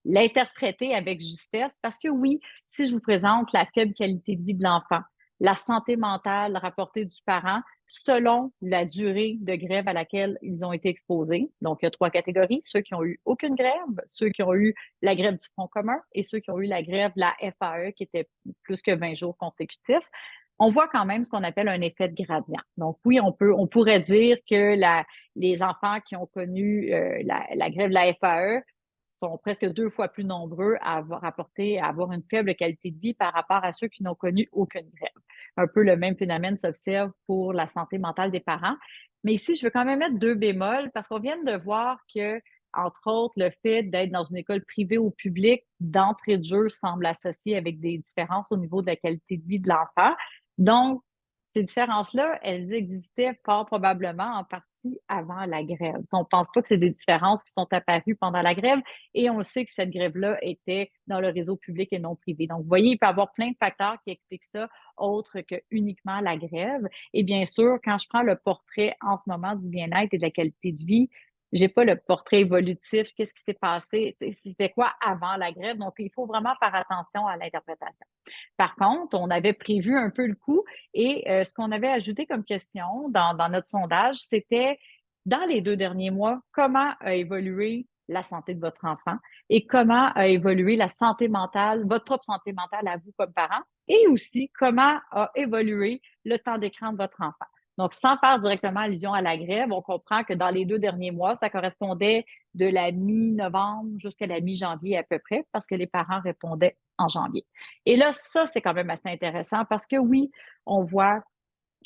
l'interpréter avec justesse, parce que oui, si je vous présente la faible qualité de vie de l'enfant, la santé mentale rapportée du parent, selon la durée de grève à laquelle ils ont été exposés. Donc, il y a 3 catégories, ceux qui ont eu aucune grève, ceux qui ont eu la grève du Front commun et ceux qui ont eu la grève de la FAE, qui était plus que 20 jours consécutifs. On voit quand même ce qu'on appelle un effet de gradient. Donc oui, on pourrait dire que les enfants qui ont connu la grève de la FAE sont presque 2 fois plus nombreux à avoir une faible qualité de vie par rapport à ceux qui n'ont connu aucune grève. Un peu le même phénomène s'observe pour la santé mentale des parents. Mais ici, je veux quand même mettre 2 bémols parce qu'on vient de voir que, entre autres, le fait d'être dans une école privée ou publique, d'entrée de jeu, semble associé avec des différences au niveau de la qualité de vie de l'enfant. Donc, ces différences-là, elles existaient fort probablement en partie avant la grève. On ne pense pas que c'est des différences qui sont apparues pendant la grève et on sait que cette grève-là était dans le réseau public et non privé. Donc, vous voyez, il peut y avoir plein de facteurs qui expliquent ça, autre que uniquement la grève. Et bien sûr, quand je prends le portrait en ce moment du bien-être et de la qualité de vie, j'ai pas le portrait évolutif, qu'est-ce qui s'est passé, c'était quoi avant la grève. Donc, il faut vraiment faire attention à l'interprétation. Par contre, on avait prévu un peu le coup et ce qu'on avait ajouté comme question dans notre sondage, c'était dans les 2 derniers mois, comment a évolué la santé de votre enfant et comment a évolué la santé mentale, votre propre santé mentale à vous comme parent et aussi comment a évolué le temps d'écran de votre enfant. Donc, sans faire directement allusion à la grève, on comprend que dans les 2 derniers mois, ça correspondait de la mi-novembre jusqu'à la mi-janvier à peu près, parce que les parents répondaient en janvier. Et là, ça, c'est quand même assez intéressant parce que oui, on voit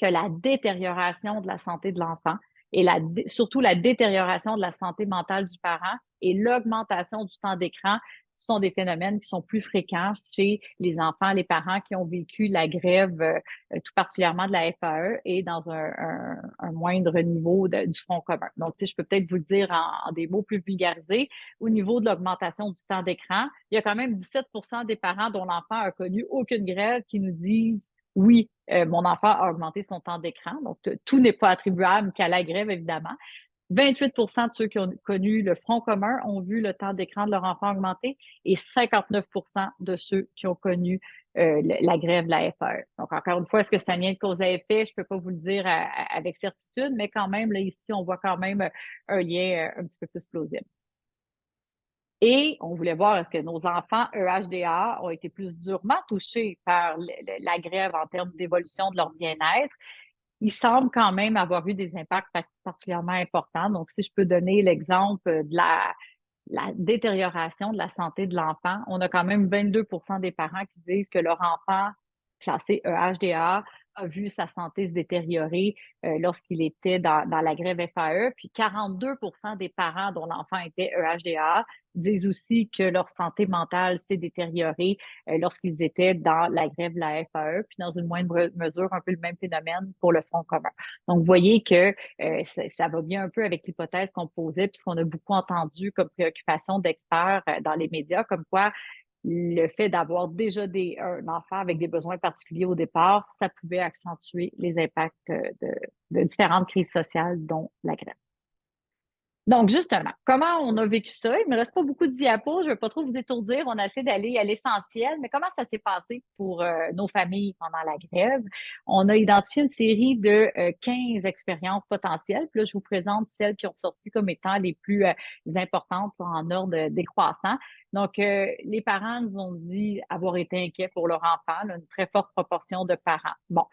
que la détérioration de la santé de l'enfant et surtout la détérioration de la santé mentale du parent et l'augmentation du temps d'écran sont des phénomènes qui sont plus fréquents chez les enfants, les parents qui ont vécu la grève, tout particulièrement de la FAE et dans un moindre niveau du Front commun. Donc, je peux peut-être vous le dire en des mots plus vulgarisés. Au niveau de l'augmentation du temps d'écran, il y a quand même 17 des parents dont l'enfant a connu aucune grève qui nous disent oui, mon enfant a augmenté son temps d'écran. Donc, tout n'est pas attribuable qu'à la grève, évidemment. 28 de ceux qui ont connu le Front commun ont vu le temps d'écran de leur enfant augmenter et 59 de ceux qui ont connu la grève de la FAE. Donc, encore une fois, est-ce que c'est un lien de cause à effet? Je ne peux pas vous le dire avec certitude, mais quand même, là, ici, on voit quand même un lien un petit peu plus plausible. Et on voulait voir est-ce que nos enfants EHDA ont été plus durement touchés par la grève en termes d'évolution de leur bien-être. Ils semblent quand même avoir eu des impacts particulièrement importants. Donc, si je peux donner l'exemple de la détérioration de la santé de l'enfant, on a quand même 22 des parents qui disent que leur enfant classé EHDA a vu sa santé se détériorer lorsqu'il était dans la grève FAE. Puis 42 des parents dont l'enfant était EHDA disent aussi que leur santé mentale s'est détériorée lorsqu'ils étaient dans la grève de la FAE, puis dans une moindre mesure, un peu le même phénomène pour le Front commun. Donc, vous voyez que ça va bien un peu avec l'hypothèse qu'on posait, puisqu'on a beaucoup entendu comme préoccupation d'experts dans les médias, comme quoi le fait d'avoir déjà un enfant avec des besoins particuliers au départ, ça pouvait accentuer les impacts de différentes crises sociales, dont la grève. Donc, justement, comment on a vécu ça? Il ne me reste pas beaucoup de diapos, je ne veux pas trop vous étourdir. On a essayé d'aller à l'essentiel, mais comment ça s'est passé pour nos familles pendant la grève? On a identifié une série de 15 expériences potentielles. Puis là, je vous présente celles qui ont sorti comme étant les plus importantes en ordre décroissant. Donc, les parents nous ont dit avoir été inquiets pour leur enfant, là, une très forte proportion de parents. Bon.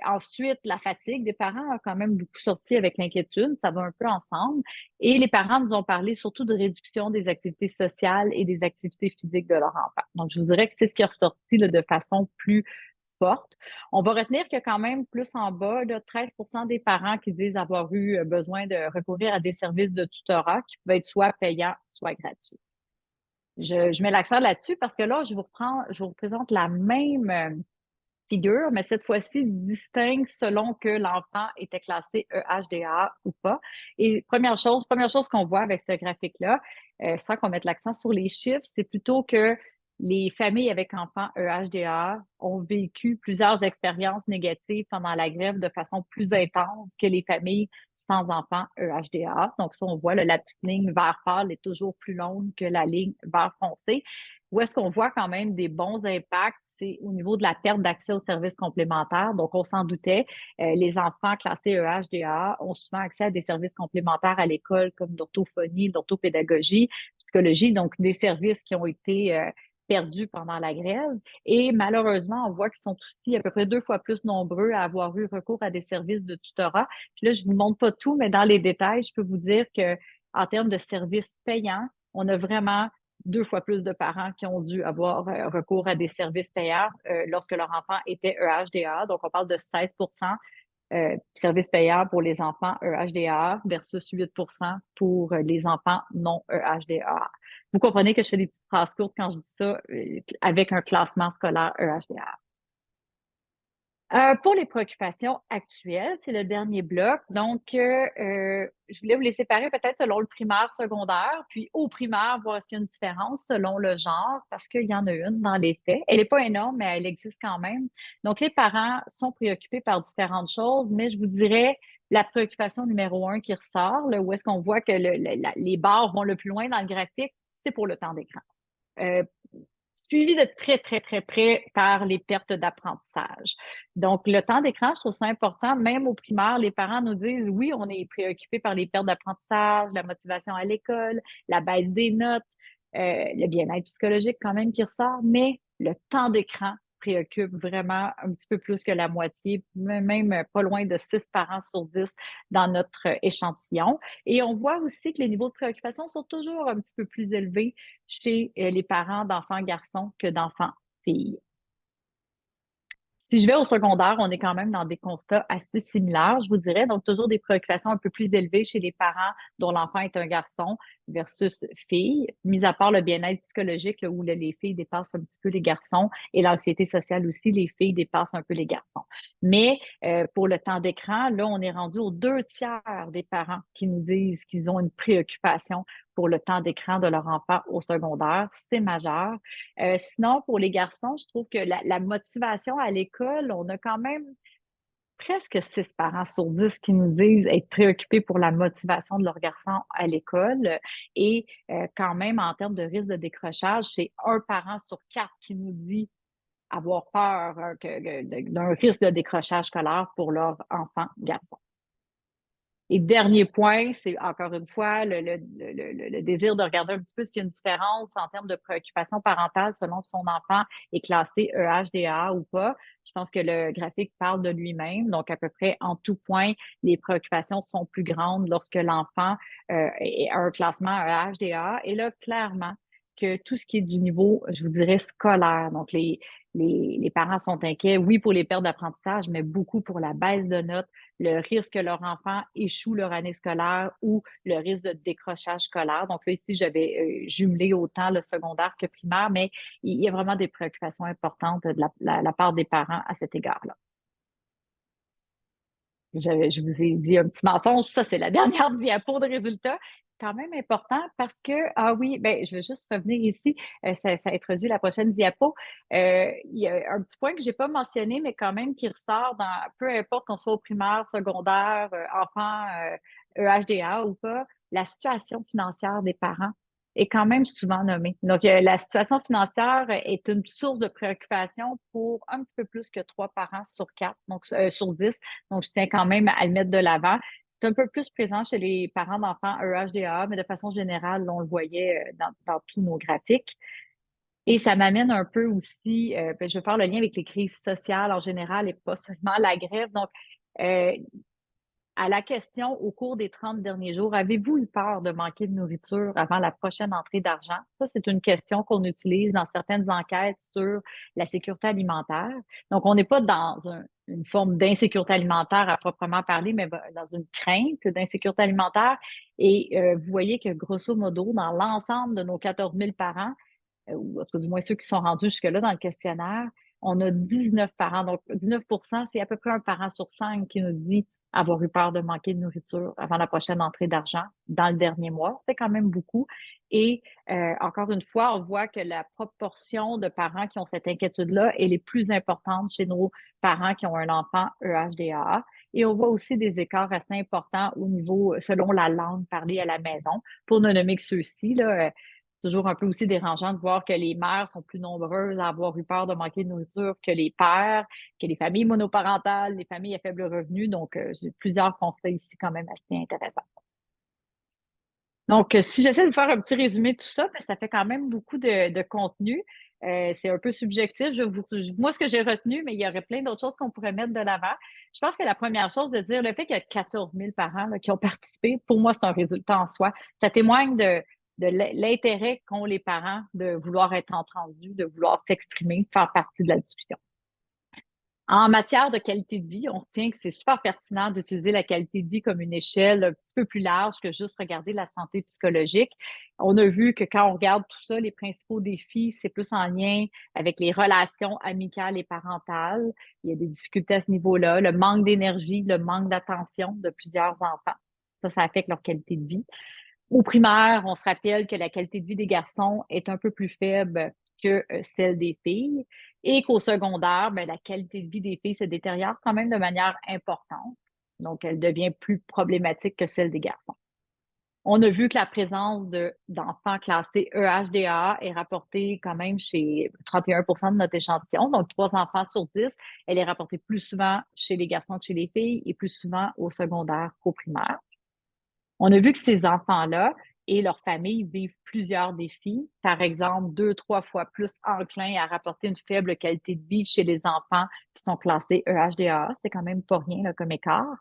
Ensuite, la fatigue des parents a quand même beaucoup sorti avec l'inquiétude. Ça va un peu ensemble. Et les parents nous ont parlé surtout de réduction des activités sociales et des activités physiques de leur enfant. Donc, je vous dirais que c'est ce qui est ressorti là, de façon plus forte. On va retenir qu'il y a quand même plus en bas, là, 13% des parents qui disent avoir eu besoin de recourir à des services de tutorat qui peuvent être soit payants, soit gratuits. Je mets l'accent là-dessus parce que là, je vous présente la même figure, mais cette fois-ci distingue selon que l'enfant était classé EHDA ou pas. Et première chose qu'on voit avec ce graphique-là, sans qu'on mette l'accent sur les chiffres, c'est plutôt que les familles avec enfants EHDA ont vécu plusieurs expériences négatives pendant la grève de façon plus intense que les familles sans enfants EHDA. Donc, ça, on voit la petite ligne vert pâle est toujours plus longue que la ligne vert foncé. Où est-ce qu'on voit quand même des bons impacts? C'est au niveau de la perte d'accès aux services complémentaires. Donc, on s'en doutait, les enfants classés EHDA ont souvent accès à des services complémentaires à l'école comme d'orthophonie, d'orthopédagogie, psychologie, donc des services qui ont été perdus pendant la grève. Et malheureusement, on voit qu'ils sont aussi à peu près 2 fois plus nombreux à avoir eu recours à des services de tutorat. Puis là, je ne vous montre pas tout, mais dans les détails, je peux vous dire que en termes de services payants, on a vraiment 2 fois plus de parents qui ont dû avoir recours à des services payants lorsque leur enfant était EHDA. Donc, on parle de 16% services payants pour les enfants EHDA versus 8% pour les enfants non EHDA. Vous comprenez que je fais des petites phrases courtes quand je dis ça avec un classement scolaire EHDA. Pour les préoccupations actuelles, c'est le dernier bloc. Donc, je voulais vous les séparer peut-être selon le primaire, secondaire, puis au primaire, voir est-ce qu'il y a une différence selon le genre, parce qu'il y en a une dans les faits. Elle n'est pas énorme, mais elle existe quand même. Donc, les parents sont préoccupés par différentes choses, mais je vous dirais la préoccupation numéro 1 qui ressort, là, où est-ce qu'on voit que les barres vont le plus loin dans le graphique, c'est pour le temps d'écran. Euh, Suivi de très, très, très près par les pertes d'apprentissage. Donc, le temps d'écran, je trouve ça important. Même au primaire, les parents nous disent, oui, on est préoccupés par les pertes d'apprentissage, la motivation à l'école, la baisse des notes, le bien-être psychologique quand même qui ressort, mais le temps d'écran préoccupe vraiment un petit peu plus que la moitié, même pas loin de 6 parents sur 10 dans notre échantillon. Et on voit aussi que les niveaux de préoccupation sont toujours un petit peu plus élevés chez les parents d'enfants garçons que d'enfants filles. Si je vais au secondaire, on est quand même dans des constats assez similaires, je vous dirais. Donc, toujours des préoccupations un peu plus élevées chez les parents dont l'enfant est un garçon versus fille, mis à part le bien-être psychologique là, où les filles dépassent un petit peu les garçons et l'anxiété sociale aussi, les filles dépassent un peu les garçons. Mais pour le temps d'écran, là, on est rendu aux 2 tiers des parents qui nous disent qu'ils ont une préoccupation pour le temps d'écran de leur enfant au secondaire. C'est majeur. Sinon, pour les garçons, je trouve que la motivation à l'école, on a quand même presque 6 parents sur 10 qui nous disent être préoccupés pour la motivation de leur garçon à l'école. Et quand même, en termes de risque de décrochage, c'est 1 parent sur 4 qui nous dit avoir peur d'un risque de décrochage scolaire pour leur enfant garçon. Et dernier point, c'est encore une fois le désir de regarder un petit peu ce qu'il y a une différence en termes de préoccupation parentale selon son enfant est classé EHDA ou pas. Je pense que le graphique parle de lui-même. Donc, à peu près en tout point, les préoccupations sont plus grandes lorsque l'enfant a un classement EHDA. Et là, clairement, que tout ce qui est du niveau, je vous dirais, scolaire. Donc, les parents sont inquiets, oui, pour les pertes d'apprentissage, mais beaucoup pour la baisse de notes, le risque que leur enfant échoue leur année scolaire ou le risque de décrochage scolaire. Donc là, ici, j'avais jumelé autant le secondaire que primaire, mais il y a vraiment des préoccupations importantes de la part des parents à cet égard-là. Je vous ai dit un petit mensonge, ça c'est la dernière diapo de résultats. Quand même important parce que, ah oui, ben, je vais juste revenir ici, ça introduit la prochaine diapo. Il y a un petit point que je n'ai pas mentionné, mais quand même qui ressort dans, peu importe qu'on soit au primaire, secondaire, enfant, EHDA ou pas, la situation financière des parents est quand même souvent nommée. Donc, la situation financière est une source de préoccupation pour un petit peu plus que 3 parents sur 4, donc sur 10. Donc, je tiens quand même à le mettre de l'avant. C'est un peu plus présent chez les parents d'enfants EHDA, mais de façon générale, on le voyait dans tous nos graphiques. Et ça m'amène un peu aussi, ben, je vais faire le lien avec les crises sociales en général et pas seulement la grève. Donc, euh, à la question au cours des 30 derniers jours, avez-vous eu peur de manquer de nourriture avant la prochaine entrée d'argent? Ça, c'est une question qu'on utilise dans certaines enquêtes sur la sécurité alimentaire. Donc, on n'est pas dans une forme d'insécurité alimentaire à proprement parler, mais dans une crainte d'insécurité alimentaire. Et vous voyez que grosso modo, dans l'ensemble de nos 14 000 parents, ou en tout cas, du moins ceux qui sont rendus jusque-là dans le questionnaire, on a 19 parents. Donc, 19 c'est à peu près un parent sur 5 qui nous dit avoir eu peur de manquer de nourriture avant la prochaine entrée d'argent dans le dernier mois. C'est quand même beaucoup. Et encore une fois, on voit que la proportion de parents qui ont cette inquiétude-là est les plus importante chez nos parents qui ont un enfant EHDAA. Et on voit aussi des écarts assez importants au niveau, selon la langue parlée à la maison. Pour ne nommer que ceux-ci, là, toujours un peu aussi dérangeant de voir que les mères sont plus nombreuses à avoir eu peur de manquer de nourriture que les pères, que les familles monoparentales, les familles à faible revenu. Donc, j'ai plusieurs constats ici quand même assez intéressants. Donc, si j'essaie de faire un petit résumé de tout ça, ben, ça fait quand même beaucoup de contenu. C'est un peu subjectif. Moi, ce que j'ai retenu, mais il y aurait plein d'autres choses qu'on pourrait mettre de l'avant. Je pense que la première chose de dire, le fait qu'il y a 14 000 parents là, qui ont participé, pour moi, c'est un résultat en soi. Ça témoigne de l'intérêt qu'ont les parents de vouloir être entendus, de vouloir s'exprimer, faire partie de la discussion. En matière de qualité de vie, on retient que c'est super pertinent d'utiliser la qualité de vie comme une échelle un petit peu plus large que juste regarder la santé psychologique. On a vu que quand on regarde tout ça, les principaux défis, c'est plus en lien avec les relations amicales et parentales. Il y a des difficultés à ce niveau-là, le manque d'énergie, le manque d'attention de plusieurs enfants. Ça affecte leur qualité de vie. Au primaire, on se rappelle que la qualité de vie des garçons est un peu plus faible que celle des filles et qu'au secondaire, ben, la qualité de vie des filles se détériore quand même de manière importante. Donc, elle devient plus problématique que celle des garçons. On a vu que la présence d'enfants classés EHDA est rapportée quand même chez 31 de notre échantillon, donc 3 enfants sur 10. Elle est rapportée plus souvent chez les garçons que chez les filles et plus souvent au secondaire qu'au primaire. On a vu que ces enfants-là et leurs familles vivent plusieurs défis. Par exemple, 2-3 fois plus enclins à rapporter une faible qualité de vie chez les enfants qui sont classés EHDA. C'est quand même pas rien là, comme écart.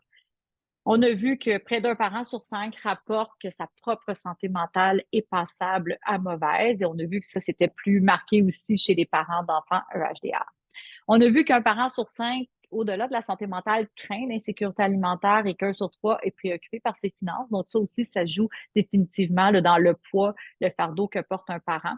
On a vu que près d'un parent sur 5 rapporte que sa propre santé mentale est passable à mauvaise. Et on a vu que ça, c'était plus marqué aussi chez les parents d'enfants EHDA. On a vu qu'un parent sur 5, au-delà de la santé mentale, craint l'insécurité alimentaire et qu'un sur 3 est préoccupé par ses finances. Donc, ça aussi, ça joue définitivement là, dans le poids, le fardeau que porte un parent.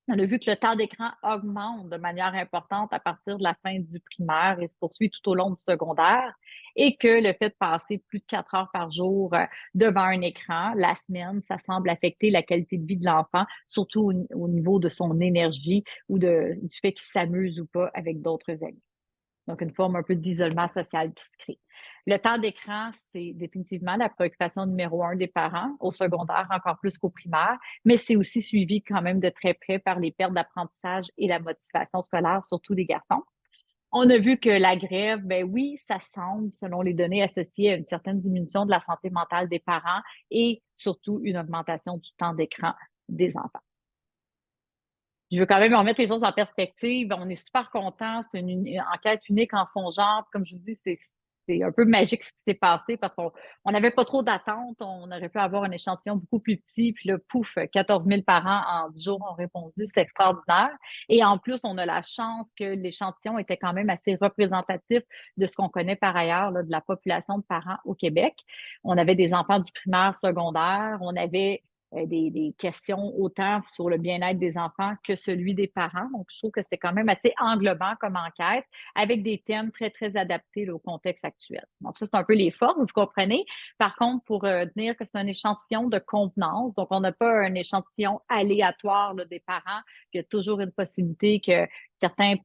On a vu que le temps d'écran augmente de manière importante à partir de la fin du primaire et se poursuit tout au long du secondaire et que le fait de passer plus de 4 heures par jour devant un écran la semaine, ça semble affecter la qualité de vie de l'enfant, surtout au niveau de son énergie ou du fait qu'il s'amuse ou pas avec d'autres amis. Donc, une forme un peu d'isolement social qui se crée. Le temps d'écran, c'est définitivement la préoccupation numéro 1 des parents, au secondaire encore plus qu'au primaire, mais c'est aussi suivi quand même de très près par les pertes d'apprentissage et la motivation scolaire, surtout des garçons. On a vu que la grève, ben oui, ça semble, selon les données associées à une certaine diminution de la santé mentale des parents et surtout une augmentation du temps d'écran des enfants. Je veux quand même remettre les choses en perspective. On est super contents. C'est une enquête unique en son genre. Comme je vous dis, c'est un peu magique ce qui s'est passé parce qu'on n'avait pas trop d'attentes. On aurait pu avoir un échantillon beaucoup plus petit. Puis là, pouf, 14 000 parents en 10 jours ont répondu. C'est extraordinaire. Et en plus, on a la chance que l'échantillon était quand même assez représentatif de ce qu'on connaît par ailleurs là, de la population de parents au Québec. On avait des enfants du primaire, secondaire. On avait des questions autant sur le bien-être des enfants que celui des parents. Donc, je trouve que c'est quand même assez englobant comme enquête avec des thèmes très, très adaptés là, au contexte actuel. Donc, ça, c'est un peu les formes, vous comprenez. Par contre, il faut retenir que c'est un échantillon de convenance. Donc, on n'a pas un échantillon aléatoire là, des parents. Il y a toujours une possibilité que certains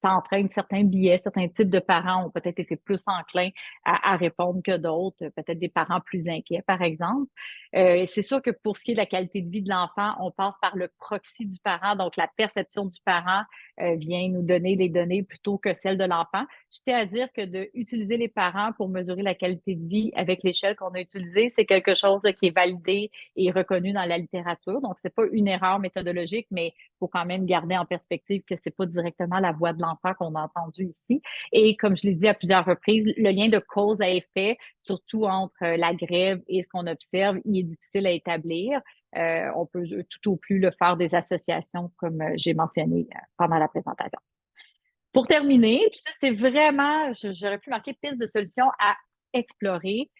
s'entraînent certains biais, certains types de parents ont peut-être été plus enclins à répondre que d'autres, peut-être des parents plus inquiets, par exemple. C'est sûr que pour ce qui est de la qualité de vie de l'enfant, on passe par le proxy du parent, donc la perception du parent vient nous donner les données plutôt que celles de l'enfant. Je tiens à dire que d'utiliser les parents pour mesurer la qualité de vie avec l'échelle qu'on a utilisée, c'est quelque chose là, qui est validé et reconnu dans la littérature. Donc, c'est pas une erreur méthodologique, mais il faut quand même garder en perspective que c'est pas directement la voix de l'enfant qu'on a entendu ici. Et comme je l'ai dit à plusieurs reprises, le lien de cause à effet, surtout entre la grève et ce qu'on observe, il est difficile à établir. On peut tout au plus le faire des associations, comme j'ai mentionné pendant la présentation. Pour terminer, puis ça, c'est vraiment, j'aurais pu marquer piste de solution à explorer.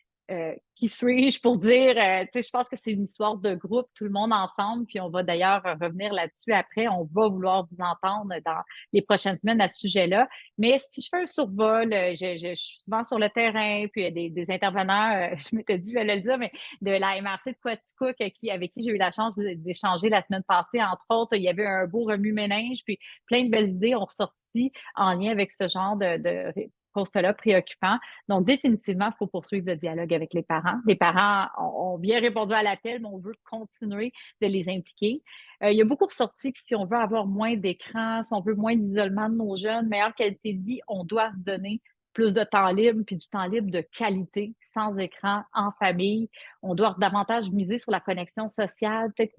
Qui suis-je pour dire, tu sais, je pense que c'est une histoire de groupe, tout le monde ensemble, puis on va d'ailleurs revenir là-dessus après. On va vouloir vous entendre dans les prochaines semaines à ce sujet-là. Mais si je fais un survol, je suis souvent sur le terrain, puis il y a des intervenants, je m'étais dit, j'allais le dire, mais de la MRC de Quaticook avec qui j'ai eu la chance d'échanger la semaine passée, entre autres, il y avait un beau remue-ménage, puis plein de belles idées ont ressorti en lien avec ce genre de poste-là préoccupant. Donc, définitivement, il faut poursuivre le dialogue avec les parents. Les parents ont bien répondu à l'appel, mais on veut continuer de les impliquer. Il y a beaucoup ressorti que si on veut avoir moins d'écran, si on veut moins d'isolement de nos jeunes, meilleure qualité de vie, on doit se donner plus de temps libre, puis du temps libre de qualité, sans écran, en famille. On doit davantage miser sur la connexion sociale, peut-être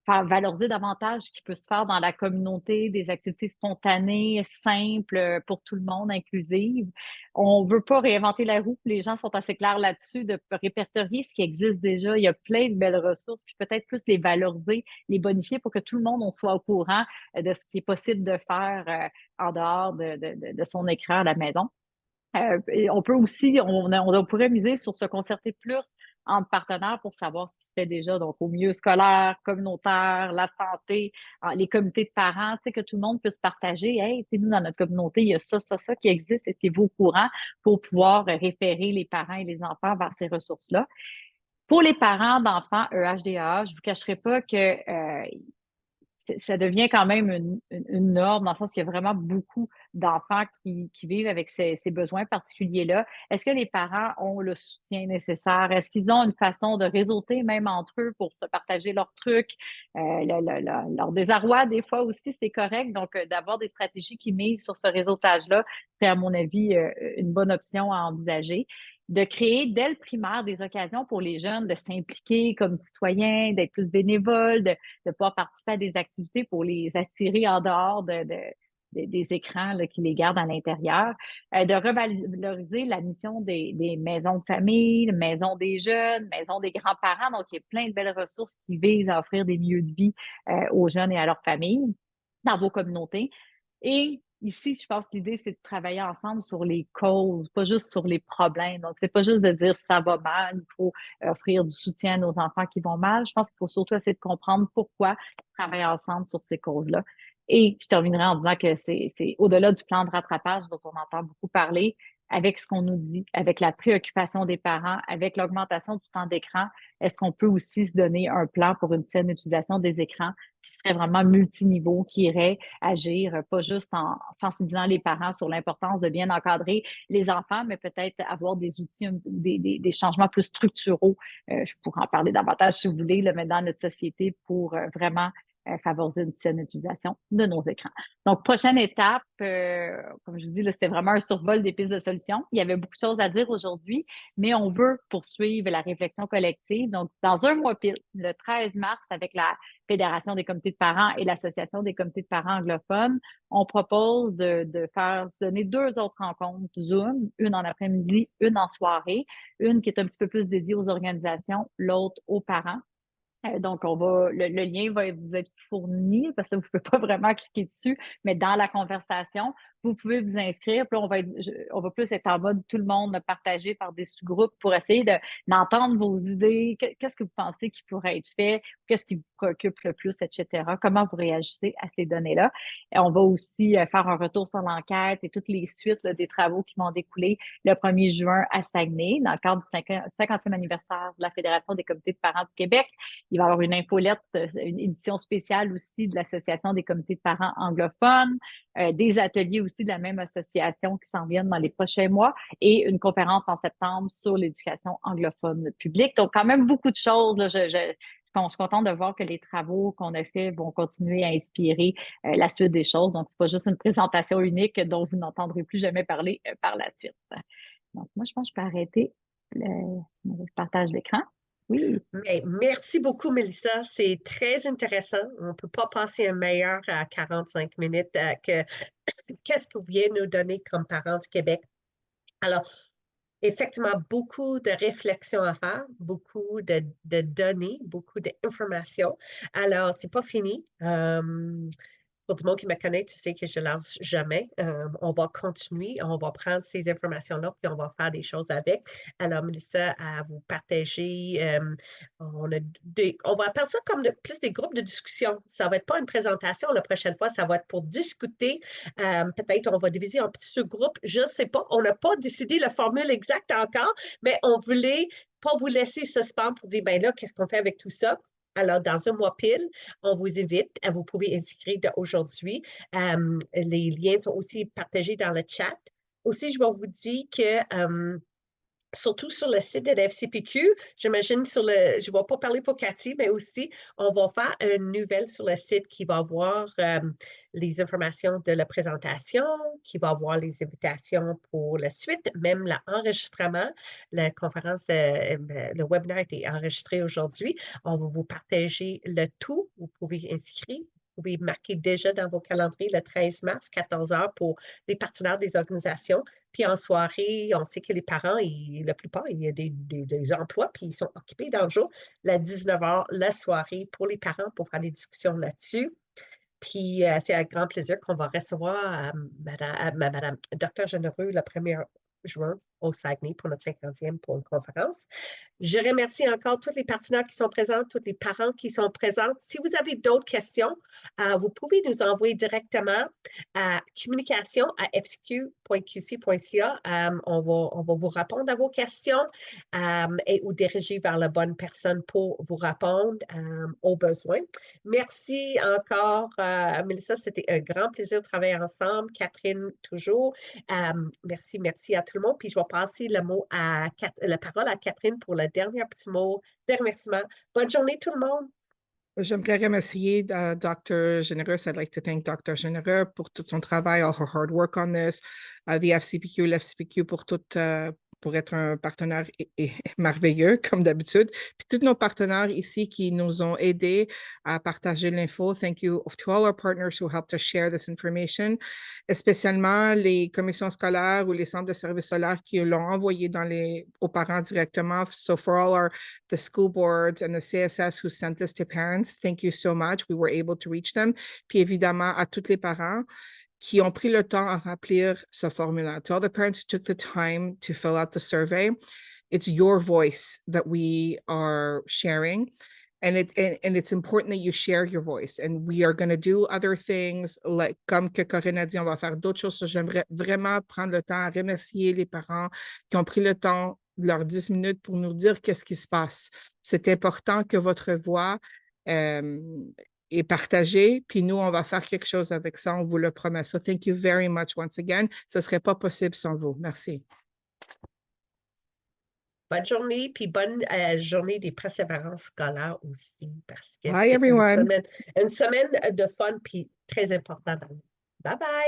faire valoriser davantage ce qui peut se faire dans la communauté, des activités spontanées, simples pour tout le monde, inclusives. On ne veut pas réinventer la roue. Les gens sont assez clairs là-dessus de répertorier ce qui existe déjà. Il y a plein de belles ressources, puis peut-être plus les valoriser, les bonifier pour que tout le monde on soit au courant de ce qui est possible de faire en dehors de son écran à la maison. On peut aussi, on pourrait miser sur se concerter plus entre partenaires pour savoir ce qui se fait déjà, donc au milieu scolaire, communautaire, la santé, les comités de parents, tu sais, que tout le monde puisse partager. Hey, tu sais, nous, dans notre communauté, il y a ça qui existe, étiez-vous au courant pour pouvoir référer les parents et les enfants vers ces ressources-là. Pour les parents d'enfants EHDA, je ne vous cacherai pas que ça devient quand même une norme, dans le sens qu'il y a vraiment beaucoup d'enfants qui vivent avec ces besoins particuliers-là. Est-ce que les parents ont le soutien nécessaire? Est-ce qu'ils ont une façon de réseauter même entre eux pour se partager leurs trucs? Leur désarroi, des fois aussi, c'est correct. Donc, d'avoir des stratégies qui misent sur ce réseautage-là, c'est à mon avis une bonne option à envisager. De créer dès le primaire des occasions pour les jeunes de s'impliquer comme citoyens, d'être plus bénévoles, de pouvoir participer à des activités pour les attirer en dehors des écrans là, qui les gardent à l'intérieur, de revaloriser la mission des maisons de famille, maisons des jeunes, maisons des grands-parents. Donc, il y a plein de belles ressources qui visent à offrir des lieux de vie aux jeunes et à leurs familles dans vos communautés. Et ici, je pense que l'idée, c'est de travailler ensemble sur les causes, pas juste sur les problèmes. Donc, c'est pas juste de dire ça va mal, il faut offrir du soutien à nos enfants qui vont mal. Je pense qu'il faut surtout essayer de comprendre pourquoi travailler ensemble sur ces causes-là. Et je terminerai en disant que c'est au-delà du plan de rattrapage dont on entend beaucoup parler, avec ce qu'on nous dit, avec la préoccupation des parents, avec l'augmentation du temps d'écran, est-ce qu'on peut aussi se donner un plan pour une saine utilisation des écrans qui serait vraiment multiniveau, qui irait agir, pas juste en sensibilisant les parents sur l'importance de bien encadrer les enfants, mais peut-être avoir des outils, des changements plus structuraux. Je pourrais en parler davantage si vous voulez, là, mais dans notre société pour vraiment favoriser une saine utilisation de nos écrans. Donc, prochaine étape, comme je vous dis, là, c'était vraiment un survol des pistes de solutions. Il y avait beaucoup de choses à dire aujourd'hui, mais on veut poursuivre la réflexion collective. Donc, dans un mois pile, le 13 mars, avec la Fédération des comités de parents et l'Association des comités de parents anglophones, on propose de se donner 2 autres rencontres Zoom, une en après-midi, une en soirée, une qui est un petit peu plus dédiée aux organisations, l'autre aux parents. Donc, le lien va vous être fourni parce que vous ne pouvez pas vraiment cliquer dessus, mais dans la conversation vous pouvez vous inscrire. Puis là, on va plus être en mode tout le monde partagé par des sous-groupes pour essayer d'entendre vos idées. Qu'est-ce que vous pensez qui pourrait être fait? Qu'est-ce qui vous préoccupe le plus, etc. Comment vous réagissez à ces données-là? Et on va aussi faire un retour sur l'enquête et toutes les suites là, des travaux qui vont découler le 1er juin à Saguenay, dans le cadre du 50e anniversaire de la Fédération des comités de parents du Québec. Il va y avoir une infolette, une édition spéciale aussi de l'Association des comités de parents anglophones, des ateliers aussi de la même association qui s'en viennent dans les prochains mois et une conférence en septembre sur l'éducation anglophone publique. Donc, quand même beaucoup de choses. Là, je suis contente de voir que les travaux qu'on a faits vont continuer à inspirer la suite des choses. Donc, c'est pas juste une présentation unique dont vous n'entendrez plus jamais parler par la suite. Donc, moi, je pense que je peux arrêter le partage d'écran. Oui. Mais merci beaucoup, Mélissa. C'est très intéressant. On ne peut pas passer un meilleur à 45 minutes que qu'est-ce que vous vient nous donner comme parents du Québec. Alors, effectivement, beaucoup de réflexions à faire, beaucoup de données, beaucoup d'informations. Alors, c'est pas fini. Pour du monde qui me connaît, tu sais que je ne lâche jamais. On va continuer, on va prendre ces informations-là, puis on va faire des choses avec. Alors, Mélissa, à vous partager, on va appeler ça comme plus des groupes de discussion. Ça ne va être pas une présentation la prochaine fois, ça va être pour discuter. Peut-être on va diviser en petits sous-groupes, je ne sais pas. On n'a pas décidé la formule exacte encore, mais on voulait pas vous laisser suspendre pour dire, ben là, qu'est-ce qu'on fait avec tout ça? Alors, dans un mois pile, on vous invite à vous pouvez inscrire aujourd'hui. Les liens sont aussi partagés dans le chat. Aussi, je vais vous dire que surtout sur le site de la FCPQ, j'imagine je ne vais pas parler pour Cathy, mais aussi, on va faire une nouvelle sur le site qui va avoir les informations de la présentation, qui va avoir les invitations pour la suite, même l'enregistrement. La conférence, le webinaire a été enregistré aujourd'hui. On va vous partager le tout. Vous pouvez inscrire. Vous pouvez marquer déjà dans vos calendriers le 13 mars, 14 h pour les partenaires des organisations. Puis en soirée, on sait que les parents, la plupart, il y a des emplois, puis ils sont occupés dans le jour. La 19 h, la soirée pour les parents pour faire des discussions là-dessus. Puis c'est avec grand plaisir qu'on va recevoir Madame Dr. Généreux le 1er juin au Saguenay pour notre 50e pour une conférence. Je remercie encore tous les partenaires qui sont présents, tous les parents qui sont présents. Si vous avez d'autres questions, vous pouvez nous envoyer directement à communication@fcq.qc.ca. On va vous répondre à vos questions et ou diriger vers la bonne personne pour vous répondre aux besoins. Merci encore, Mélissa. C'était un grand plaisir de travailler ensemble. Catherine, toujours. Merci à tout le monde. Puis je vais passer la parole à Catherine pour le dernier petit mot de remerciement. Bonne journée tout le monde. J'aimerais remercier Dr. Généreux. I'd like to thank Dr. Généreux pour tout son travail, all her hard work on this, the FCPQ, l'FCPQ pour être un partenaire merveilleux, comme d'habitude. Puis tous nos partenaires ici qui nous ont aidés à partager l'info. Thank you to all our partners who helped us share this information, spécialement les commissions scolaires ou les centres de services scolaires qui l'ont envoyé aux parents directement. So for all the school boards and the CSS who sent this to parents, thank you so much. We were able to reach them. Puis évidemment, à tous les parents qui ont pris le temps à remplir ce formulaire. To all the parents who took the time to fill out the survey, it's your voice that we are sharing. And it's important that you share your voice. And we are going to do other things, like comme que Corinne a dit, on va faire d'autres choses. J'aimerais vraiment prendre le temps à remercier les parents qui ont pris le temps, leurs 10 minutes pour nous dire qu'est-ce qui se passe. C'est important que votre voix est partagée, puis nous, on va faire quelque chose avec ça, on vous le promet. So thank you very much once again. Ce ne serait pas possible sans vous. Merci. Bonne journée, puis bonne journée des persévérances scolaires aussi, parce que Bye, everyone. Une semaine de fun, puis très importante. Bye bye!